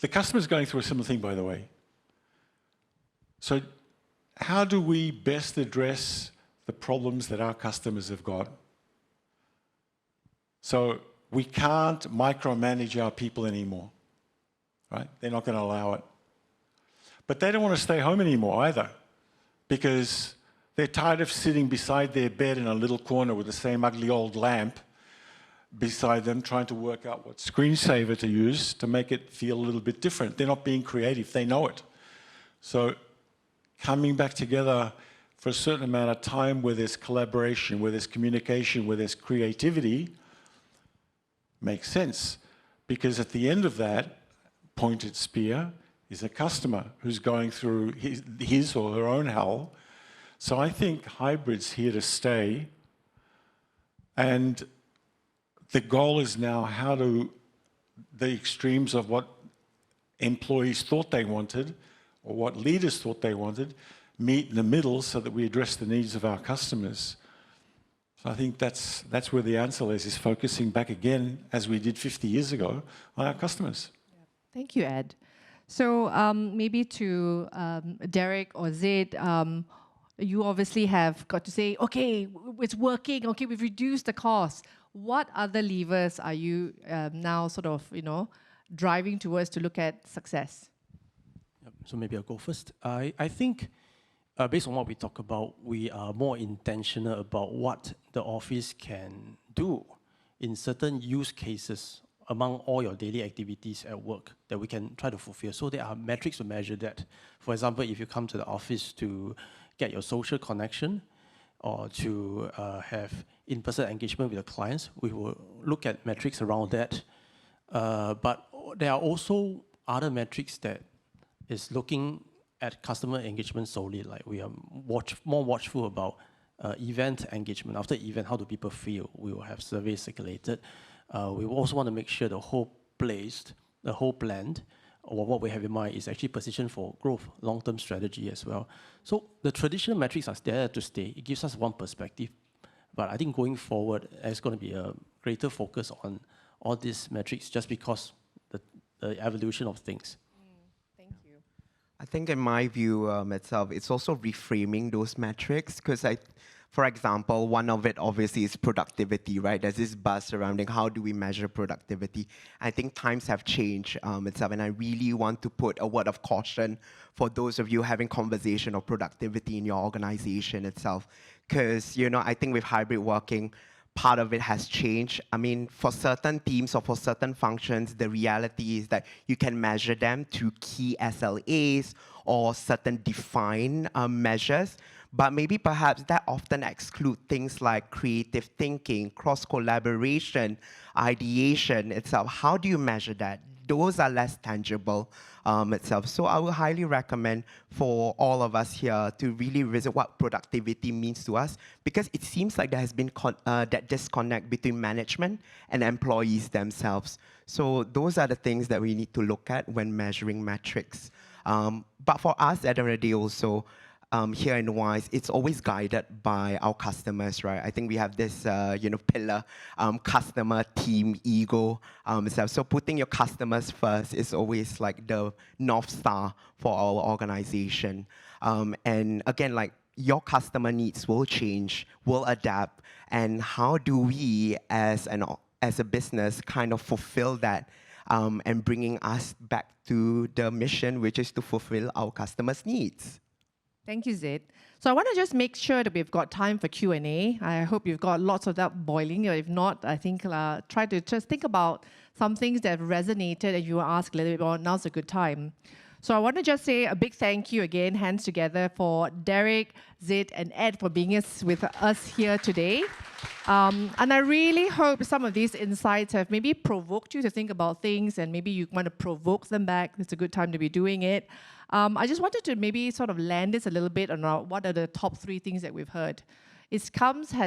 Speaker 4: the customer's going through a similar thing, by the way. So how do we best address the problems that our customers have got? So we can't micromanage our people anymore, right? They're not going to allow it. But they don't want to stay home anymore either, because they're tired of sitting beside their bed in a little corner with the same ugly old lamp beside them, trying to work out what screensaver to use to make it feel a little bit different. They're not being creative, they know it. So coming back together for a certain amount of time where there's collaboration, where there's communication, where there's creativity, makes sense. Because at the end of that pointed spear is a customer who's going through his or her own hell. So I think hybrid's here to stay. And the goal is now how do the extremes of what employees thought they wanted or what leaders thought they wanted meet in the middle so that we address the needs of our customers. So I think that's where the answer is focusing back again, as we did 50 years ago, on our customers.
Speaker 1: Thank you, Ed. So maybe to Derek or Zid, you obviously have got to say, okay, it's working, okay, we've reduced the cost. What other levers are you now sort of, driving towards to look at success?
Speaker 3: Yep. So maybe I'll go first. I think based on what we talk about, we are more intentional about what the office can do in certain use cases among all your daily activities at work that we can try to fulfill. So there are metrics to measure that. For example, if you come to the office to get your social connection or to have in-person engagement with the clients, we will look at metrics around that. But there are also other metrics that is looking at customer engagement solely. Like we are more watchful about event engagement. After event, how do people feel? We will have surveys circulated. We will also want to make sure the whole plan, or what we have in mind is actually positioned for growth, long-term strategy as well. So the traditional metrics are there to stay. It gives us one perspective. But I think going forward, there's going to be a greater focus on all these metrics just because the evolution of things.
Speaker 1: Thank you.
Speaker 5: I think in my view itself, it's also reframing those metrics because for example, one of it obviously is productivity, right? There's this buzz surrounding how do we measure productivity. I think times have changed itself, and I really want to put a word of caution for those of you having conversation of productivity in your organization itself. Because, I think with hybrid working, part of it has changed. I mean, for certain teams or for certain functions, the reality is that you can measure them through key SLAs or certain defined measures. But maybe perhaps that often exclude things like creative thinking, cross-collaboration, ideation itself. How do you measure that? Those are less tangible itself. So I would highly recommend for all of us here to really visit what productivity means to us, because it seems like there has been that disconnect between management and employees themselves. So those are the things that we need to look at when measuring metrics. But for us at the end of the day also, here in WISE, it's always guided by our customers, right? I think we have this, pillar, customer, team, ego. So putting your customers first is always like the North Star for our organization. And again, like your customer needs will change, will adapt. And how do we as a business kind of fulfill that and bringing us back to the mission, which is to fulfill our customers' needs?
Speaker 1: Thank you, Zid. So I want to just make sure that we've got time for Q&A. I hope you've got lots of that boiling. Or if not, I think try to just think about some things that have resonated and you will ask a little bit more. Now's a good time. So I want to just say a big thank you again, hands together, for Derek, Zid, and Ed for being with us here today. And I really hope some of these insights have maybe provoked you to think about things, and maybe you want to provoke them back. It's a good time to be doing it. I just wanted to maybe sort of land this a little bit on what are the top 3 things that we've heard. It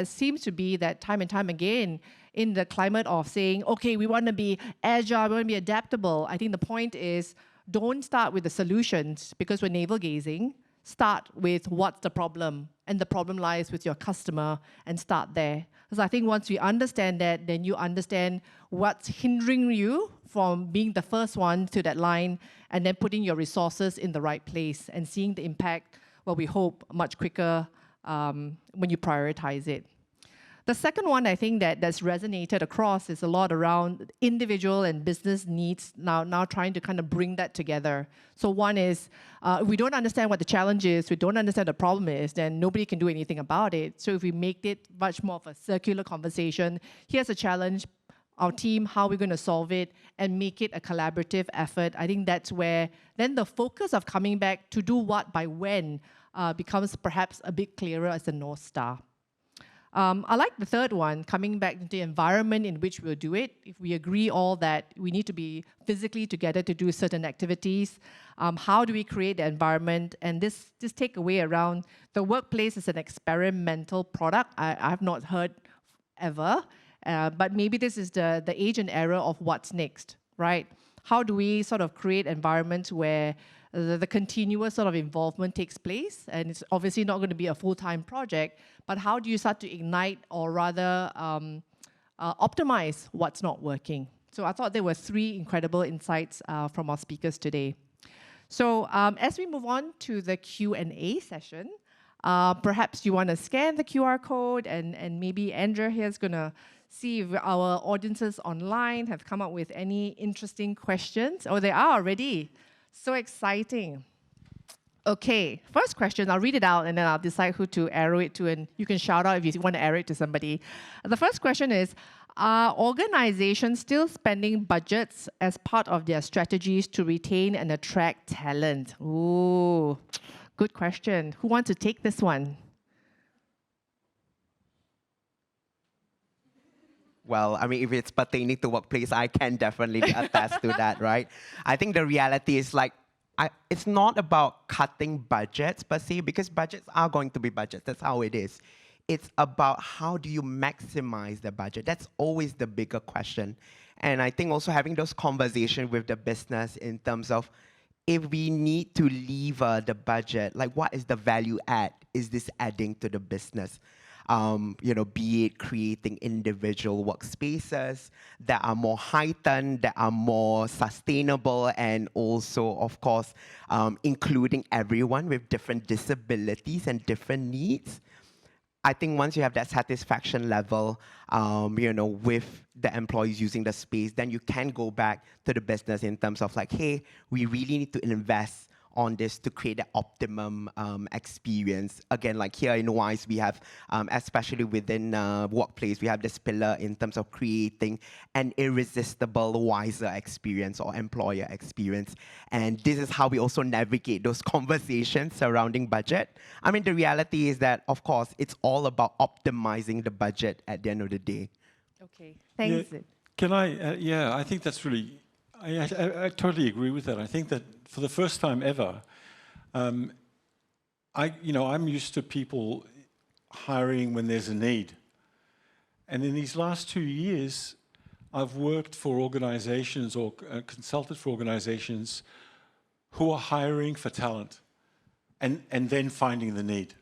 Speaker 1: seems to be that time and time again in the climate of saying, okay, we want to be agile, we want to be adaptable. I think the point is, don't start with the solutions because we're navel-gazing. Start with what's the problem, and the problem lies with your customer, and start there. Because I think once we understand that, then you understand what's hindering you from being the first one to that line, and then putting your resources in the right place and seeing the impact, well, we hope, much quicker when you prioritize it. The second one I think that's resonated across is a lot around individual and business needs now trying to kind of bring that together. So one is, if we don't understand what the challenge is, we don't understand the problem is, then nobody can do anything about it. So if we make it much more of a circular conversation, here's a challenge, our team, how we're going to solve it, and make it a collaborative effort. I think that's where then the focus of coming back to do what by when becomes perhaps a bit clearer as a North Star. I like the third one, coming back to the environment in which we'll do it. If we agree all that we need to be physically together to do certain activities, how do we create the environment? And this takeaway around the workplace is an experimental product I have not heard ever, but maybe this is the age and era of what's next, right? How do we sort of create environments where the continuous sort of involvement takes place, and it's obviously not going to be a full-time project, but how do you start to ignite or rather optimize what's not working? So I thought there were 3 incredible insights from our speakers today. So as we move on to the Q&A session, perhaps you want to scan the QR code, and maybe Andrea here is going to see if our audiences online have come up with any interesting questions. Oh, they are already. So exciting. Okay, first question, I'll read it out and then I'll decide who to arrow it to, and you can shout out if you want to arrow it to somebody. The first question is, are organizations still spending budgets as part of their strategies to retain and attract talent? Ooh, good question. Who wants to take this one?
Speaker 5: Well, I mean, if it's pertaining to workplace, I can definitely attest to that, right? I think the reality is like, it's not about cutting budgets per se, because budgets are going to be budgets. That's how it is. It's about how do you maximize the budget. That's always the bigger question. And I think also having those conversations with the business in terms of if we need to lever the budget, like what is the value add? Is this adding to the business? Be it creating individual workspaces that are more heightened, that are more sustainable, and also, of course, including everyone with different disabilities and different needs. I think once you have that satisfaction level, with the employees using the space, then you can go back to the business in terms of like, hey, we really need to invest on this to create the optimum experience. Again, like here in WISE, we have, especially within workplace, we have this pillar in terms of creating an irresistible, wiser experience or employer experience. And this is how we also navigate those conversations surrounding budget. I mean, the reality is that, of course, it's all about optimizing the budget at the end of the day.
Speaker 1: Okay, thanks.
Speaker 4: Yeah, can I, I think that's really, I totally agree with that. I think that for the first time ever, I'm used to people hiring when there's a need. And in these last 2 years, I've worked for organizations or consulted for organizations who are hiring for talent and then finding the need.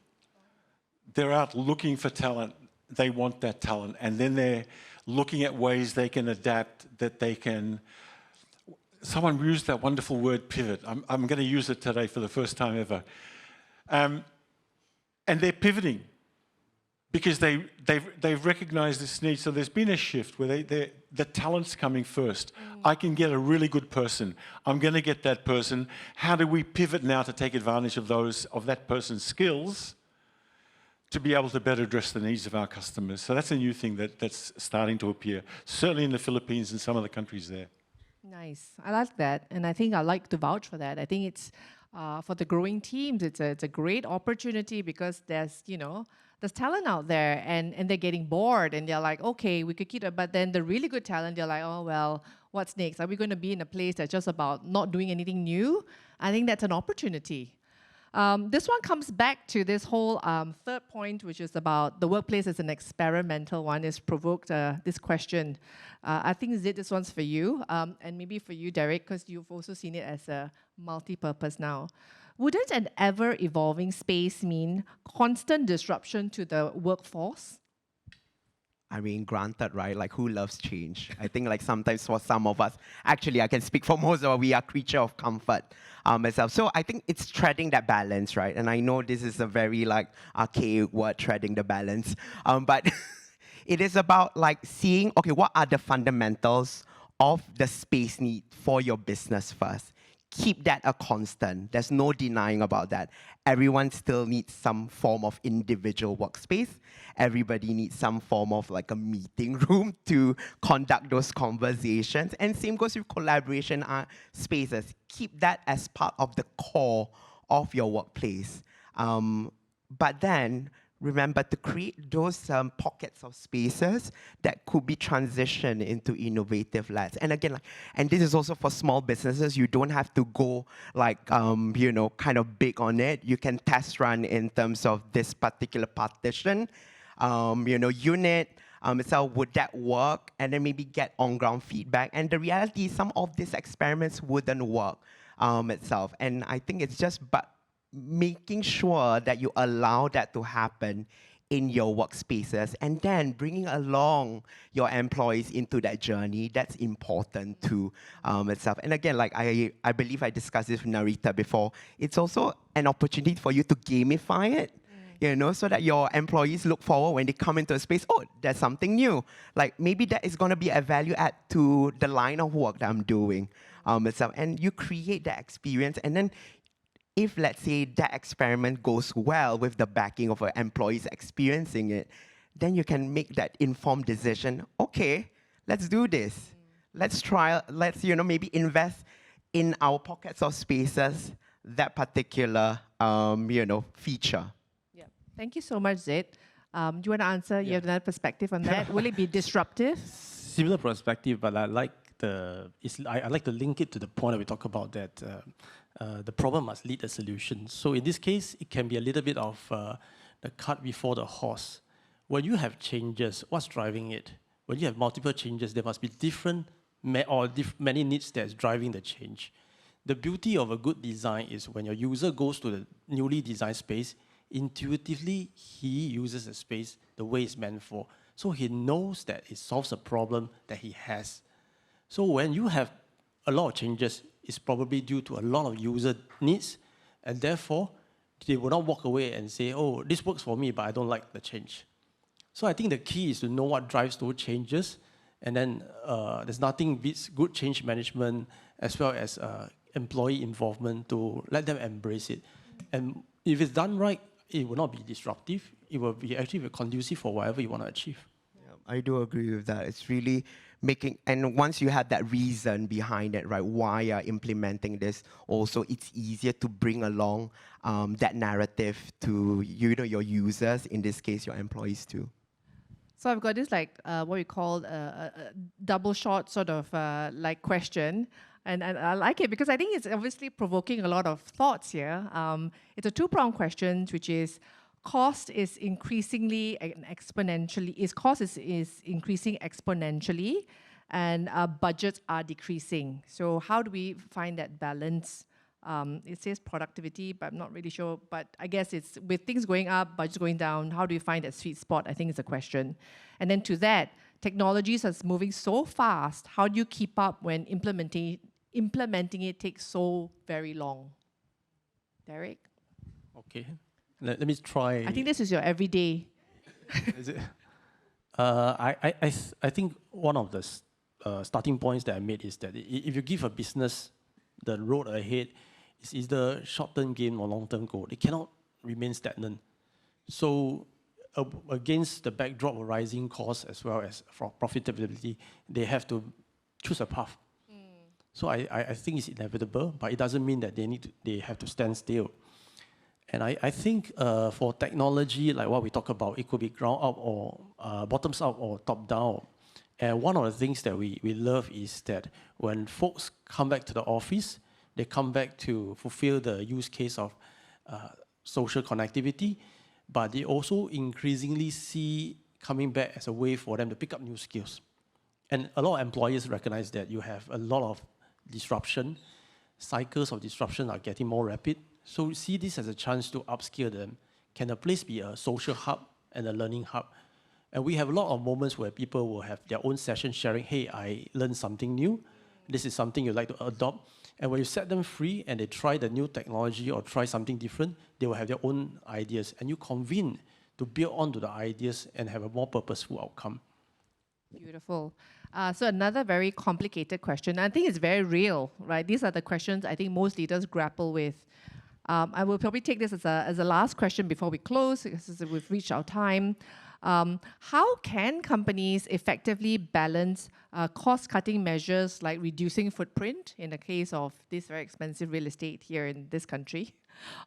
Speaker 4: They're out looking for talent. They want that talent. And then they're looking at ways they can adapt, that they can. Someone used that wonderful word, pivot. I'm going to use it today for the first time ever. And they're pivoting because they've recognized this need. So there's been a shift where the talent's coming first. I can get a really good person. I'm going to get that person. How do we pivot now to take advantage of that person's skills to be able to better address the needs of our customers? So that's a new thing that's starting to appear, certainly in the Philippines and some of the countries there.
Speaker 1: Nice. I like that. And I think I like to vouch for that. I think it's, for the growing teams, it's a great opportunity because there's talent out there and they're getting bored and they're like, okay, we could keep it. But then the really good talent, they're like, oh, well, what's next? Are we going to be in a place that's just about not doing anything new? I think that's an opportunity. This one comes back to this whole third point, which is about the workplace as an experimental one. It's provoked this question. I think, Zid, this one's for you, and maybe for you, Derek, because you've also seen it as a multi-purpose now. Wouldn't an ever-evolving space mean constant disruption to the workforce?
Speaker 5: I mean, granted, right? Like, who loves change? I think, like, sometimes for some of us, actually, I can speak for most of us, we are creature of comfort myself. So I think it's treading that balance, right? And I know this is a very, like, archaic word, treading the balance. But It is about like seeing, okay, what are the fundamentals of the space need for your business first. Keep that a constant. There's no denying about that. Everyone still needs some form of individual workspace. Everybody needs some form of like a meeting room to conduct those conversations. And same goes with collaboration spaces. Keep that as part of the core of your workplace. But then remember to create those pockets of spaces that could be transitioned into innovative labs. And again, and this is also for small businesses. You don't have to go like, kind of big on it. You can test run in terms of this particular partition, unit. So would that work? And then maybe get on-ground feedback. And the reality is some of these experiments wouldn't work itself. And I think it's just making sure that you allow that to happen in your workspaces and then bringing along your employees into that journey. That's important to itself. And again, like I believe I discussed this with Narita before, it's also an opportunity for you to gamify it, so that your employees look forward when they come into a space, oh, there's something new. Like maybe that is gonna be a value add to the line of work that I'm doing itself. And you create that experience, and then if, let's say, that experiment goes well with the backing of our employees experiencing it, then you can make that informed decision. Okay, let's do this. Let's try, maybe invest in our pockets of spaces, that particular, feature.
Speaker 1: Yeah. Thank you so much, Zed. Do you want to answer? You have another perspective on that. Will it be disruptive?
Speaker 3: Similar perspective, but I like I like to link it to the point that we talk about that the problem must lead the solution. So in this case, it can be a little bit of the cart before the horse. When you have changes, what's driving it? When you have multiple changes, there must be many needs that's driving the change. The beauty of a good design is when your user goes to the newly designed space, intuitively, he uses the space the way it's meant for. So he knows that it solves a problem that he has. So when you have a lot of changes, it's probably due to a lot of user needs, and therefore, they will not walk away and say, oh, this works for me, but I don't like the change. So I think the key is to know what drives those changes, and then there's nothing beats good change management as well as employee involvement to let them embrace it. And if it's done right, it will not be disruptive. It will be actually conducive for whatever you want to achieve.
Speaker 5: Yeah, I do agree with that. It's really and once you have that reason behind it, right, why you're implementing this, also it's easier to bring along that narrative to your users, in this case, your employees too.
Speaker 1: So I've got this what we call a double shot sort of question. And I like it because I think it's obviously provoking a lot of thoughts here. It's a two-pronged question, which is cost is increasingly exponentially. Cost is increasing exponentially, and budgets are decreasing. So how do we find that balance? It says productivity, but I'm not really sure. But I guess it's with things going up, budgets going down. How do you find that sweet spot? I think is a question. And then to that, technologies are moving so fast. How do you keep up when implementing it takes so very long? Derek?
Speaker 3: Okay, let me try.
Speaker 1: I think this is your everyday.
Speaker 3: Is it? I think one of the starting points that I made is that if you give a business the road ahead, it's either short-term gain or long-term goal. It cannot remain stagnant. So against the backdrop of rising costs as well as for profitability, they have to choose a path. So I think it's inevitable, but it doesn't mean that they have to stand still. And I think for technology, like what we talk about, it could be ground up or bottoms up or top down. And one of the things that we love is that when folks come back to the office, they come back to fulfill the use case of social connectivity, but they also increasingly see coming back as a way for them to pick up new skills. And a lot of employers recognize that you have a lot of disruption. Cycles of disruption are getting more rapid. So see this as a chance to upskill them. Can a place be a social hub and a learning hub? And we have a lot of moments where people will have their own session sharing, hey, I learned something new. This is something you'd like to adopt. And when you set them free and they try the new technology or try something different, they will have their own ideas. And you convene to build onto the ideas and have a more purposeful outcome.
Speaker 1: Beautiful. So another very complicated question. I think it's very real, right? These are the questions I think most leaders grapple with. I will probably take this as a last question before we close, because we've reached our time. How can companies effectively balance cost-cutting measures like reducing footprint in the case of this very expensive real estate here in this country,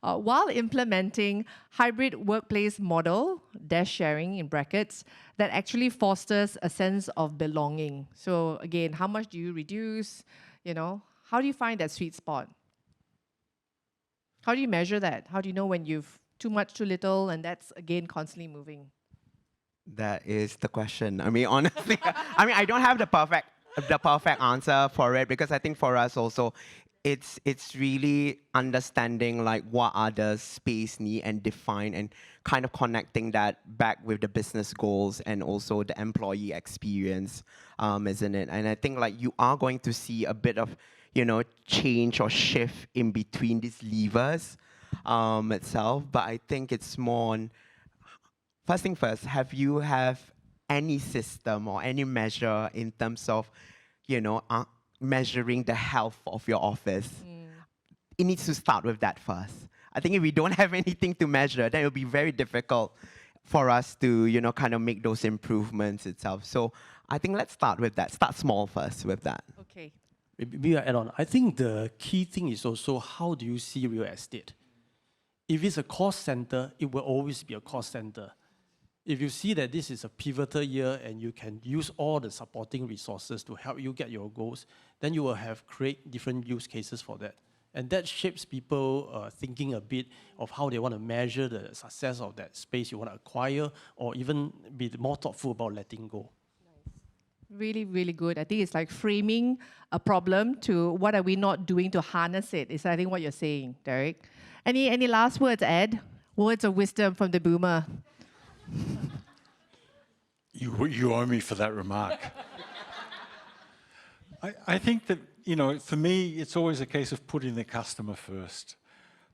Speaker 1: while implementing hybrid workplace model, desk sharing in brackets, that actually fosters a sense of belonging? So again, how much do you reduce? You know, how do you find that sweet spot? How do you measure that? How do you know when you've too much, too little, and that's again constantly moving?
Speaker 5: That is the question. I mean, honestly, I don't have the perfect answer for it, because I think for us also, it's really understanding like what other space need and define, and kind of connecting that back with the business goals and also the employee experience, isn't it? And I think like you are going to see a bit of, you know, change or shift in between these levers itself. But I think it's more on, first thing first, have you any system or any measure in terms of, you know, measuring the health of your office? It needs to start with that first. I think if we don't have anything to measure, then it'll be very difficult for us to, you know, kind of make those improvements itself. So I think let's start with that. Start small first with that.
Speaker 1: Okay.
Speaker 3: Maybe I add on. I think the key thing is also, how do you see real estate? If it's a cost center, it will always be a cost center. If you see that this is a pivotal year and you can use all the supporting resources to help you get your goals, then you will create different use cases for that. And that shapes people thinking a bit of how they want to measure the success of that space you want to acquire, or even be more thoughtful about letting go.
Speaker 1: Really, really good. I think it's like framing a problem to what are we not doing to harness it, is I think what you're saying, Derek. Any last words, Ed? Words of wisdom from the boomer.
Speaker 4: You owe me for that remark. I think that, you know, for me, it's always a case of putting the customer first.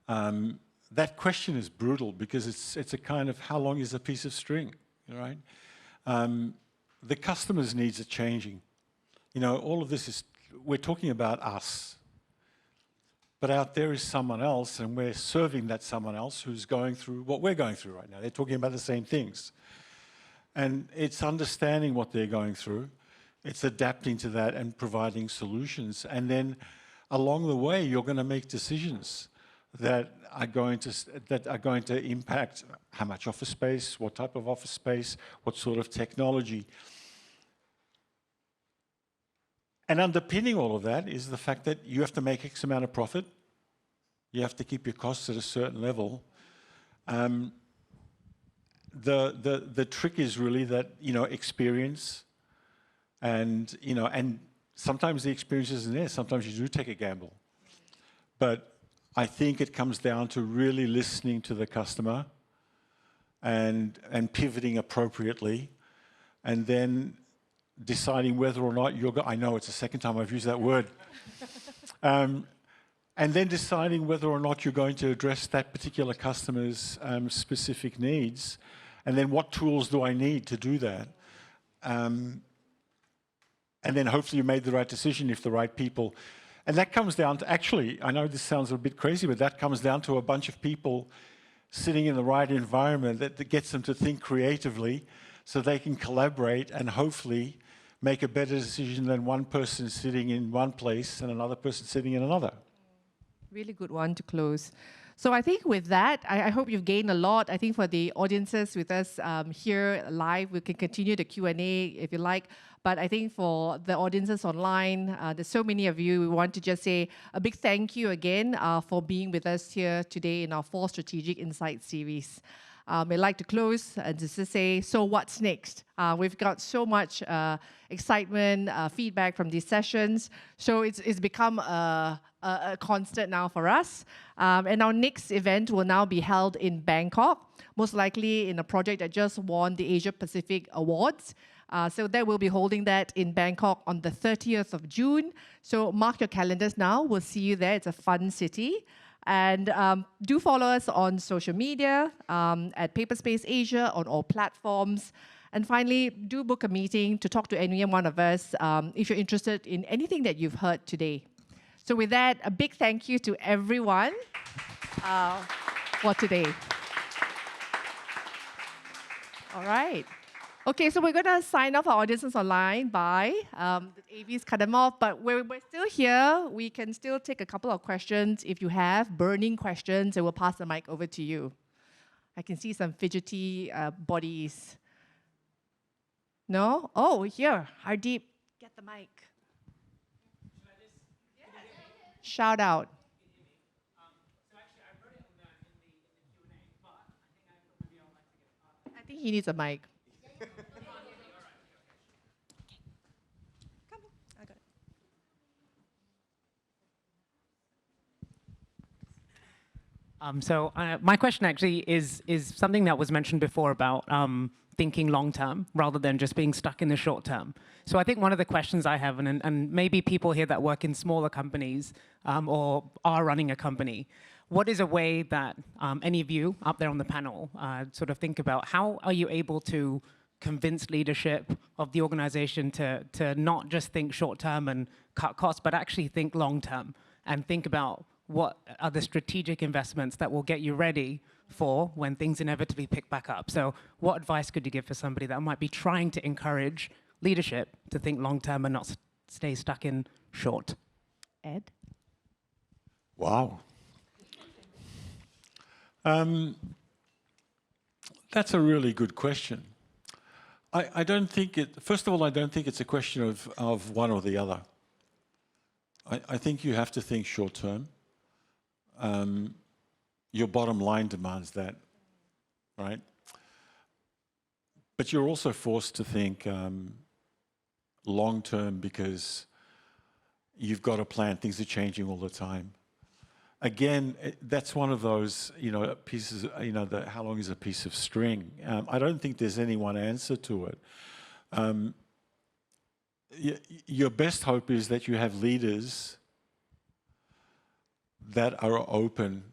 Speaker 4: That question is brutal, because it's a kind of, how long is a piece of string, right? The customer's needs are changing. You know, all of this is, we're talking about us. But out there is someone else, and we're serving that someone else who's going through what we're going through right now. They're talking about the same things. And it's understanding what they're going through. It's adapting to that and providing solutions. And then along the way, you're going to make decisions that are going to impact how much office space, what type of office space, what sort of technology. And underpinning all of that is the fact that you have to make X amount of profit. You have to keep your costs at a certain level. The trick is really that, you know, experience, and, you know, and sometimes the experience isn't there. Sometimes you do take a gamble. But I think it comes down to really listening to the customer and pivoting appropriately, and then deciding whether or not I know it's the second time I've used that word. And then deciding whether or not you're going to address that particular customer's specific needs, and then what tools do I need to do that? And then hopefully you made the right decision if the right people. And that comes down to, actually, I know this sounds a bit crazy, but that comes down to a bunch of people sitting in the right environment that gets them to think creatively, so they can collaborate and hopefully make a better decision than one person sitting in one place and another person sitting in another.
Speaker 1: Really good one to close. So I think with that, I hope you've gained a lot. I think for the audiences with us here live, we can continue the Q&A if you like. But I think for the audiences online, there's so many of you, we want to just say a big thank you again for being with us here today in our 4 Strategic Insights series. I'd like to close and just to say, so what's next? We've got so much excitement, feedback from these sessions. So it's become a constant now for us. And our next event will now be held in Bangkok, most likely in a project that just won the Asia Pacific Awards. So that we'll be holding that in Bangkok on the 30th of June. So mark your calendars now. We'll see you there. It's a fun city. And do follow us on social media, at Paperspace Asia, on all platforms. And finally, do book a meeting to talk to any one of us if you're interested in anything that you've heard today. So with that, a big thank you to everyone for today. All right. Okay, so we're going to sign off our audiences online by the AVs cut them off, but we're still here. We can still take a couple of questions if you have burning questions, and we'll pass the mic over to you. I can see some fidgety bodies. No? Oh, here, Hardeep, get the mic. Shout out. I think he needs a mic.
Speaker 6: My question actually is something that was mentioned before about thinking long term rather than just being stuck in the short term. So I think one of the questions I have, and maybe people here that work in smaller companies or are running a company, what is a way that any of you up there on the panel sort of think about how are you able to convince leadership of the organization to not just think short term and cut costs, but actually think long term and think about what are the strategic investments that will get you ready for when things inevitably pick back up. So what advice could you give for somebody that might be trying to encourage leadership to think long term and not stay stuck in short?
Speaker 1: Ed?
Speaker 4: Wow. That's a really good question. I don't think first of all, I don't think it's a question of one or the other. I think you have to think short term. Your bottom line demands that, right? But you're also forced to think long term because you've got a plan. Things are changing all the time. Again, that's one of those, pieces, how long is a piece of string? I don't think there's any one answer to it. Your best hope is that you have leaders that are open.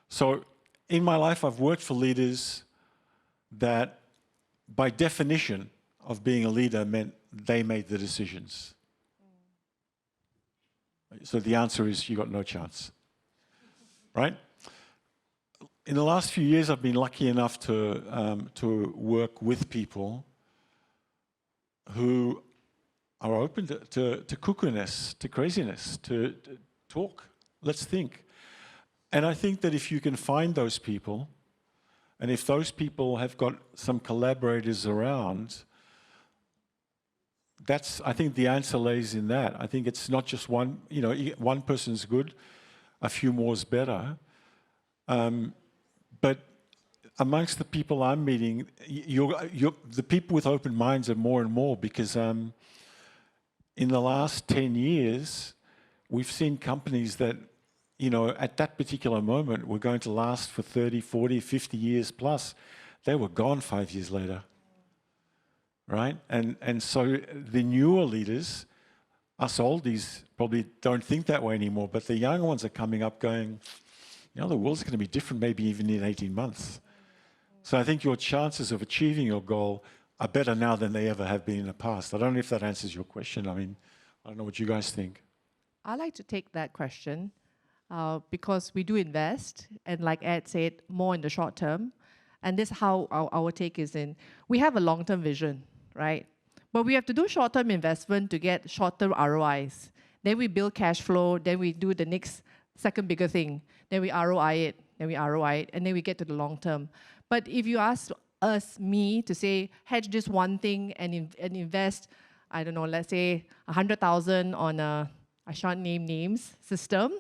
Speaker 4: So in my life, I've worked for leaders that, by definition of being a leader, meant they made the decisions. So the answer is you got no chance, right? In the last few years, I've been lucky enough to work with people who are open to cuckoo-ness, to craziness, to talk. Let's think. And I think that if you can find those people, and if those people have got some collaborators around, I think the answer lays in that. I think it's not just one, one person's good, a few more is better. But amongst the people I'm meeting, the people with open minds are more and more, because in the last 10 years, we've seen companies that, at that particular moment were going to last for 30, 40, 50 years plus. They were gone 5 years later, right? And so the newer leaders, us oldies, probably don't think that way anymore, but the younger ones are coming up going, the world's going to be different maybe even in 18 months. So I think your chances of achieving your goal are better now than they ever have been in the past. I don't know if that answers your question. I mean, I don't know what you guys think.
Speaker 1: I like to take that question because we do invest, and like Ed said, more in the short term. And this is how our take is in. We have a long-term vision, right? But we have to do short-term investment to get short-term ROIs. Then we build cash flow, then we do the next second bigger thing. Then we ROI it, and then we get to the long term. But if you ask me to say, hedge this one thing and invest, I don't know, let's say 100,000 on I shan't name names, system,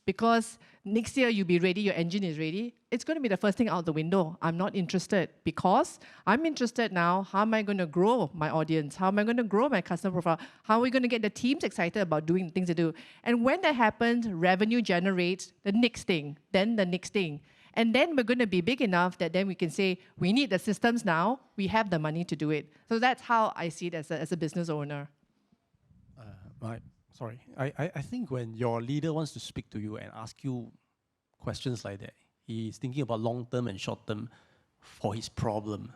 Speaker 1: because next year you'll be ready, your engine is ready, it's going to be the first thing out the window. I'm not interested, because I'm interested now, how am I going to grow my audience? How am I going to grow my customer profile? How are we going to get the teams excited about doing the things they do? And when that happens, revenue generates the next thing, then the next thing. And then we're going to be big enough that then we can say, we need the systems now, we have the money to do it. So that's how I see it as a business owner.
Speaker 3: I think when your leader wants to speak to you and ask you questions like that. He's thinking about long-term and short-term for his problem.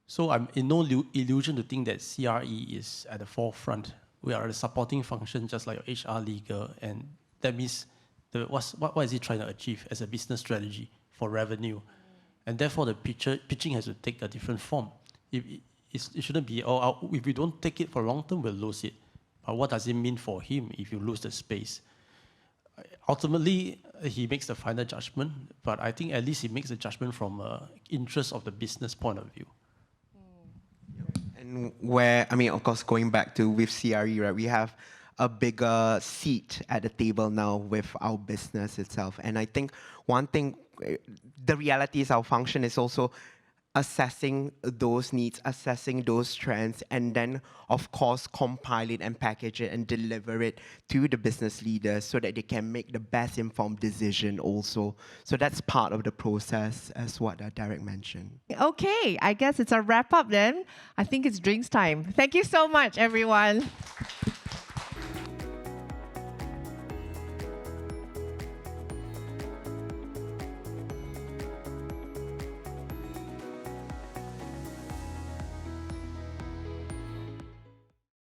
Speaker 3: So I'm in no illusion to think that CRE is at the forefront. We are a supporting function just like your HR legal, and that means what is he trying to achieve as a business strategy for revenue? And therefore the pitching has to take a different form. It shouldn't be, if we don't take it for long term, we'll lose it. But what does it mean for him if you lose the space? Ultimately, he makes the final judgment, but I think at least he makes a judgment from interest of the business point of view.
Speaker 5: And where, I mean, of course, going back to with CRE, right, we have a bigger seat at the table now with our business itself. And I think one thing, the reality is our function is also assessing those needs, assessing those trends, and then, of course, compile it and package it and deliver it to the business leaders so that they can make the best informed decision also. So that's part of the process, as what Derek mentioned.
Speaker 1: Okay, I guess it's a wrap up then. I think it's drinks time. Thank you so much, everyone.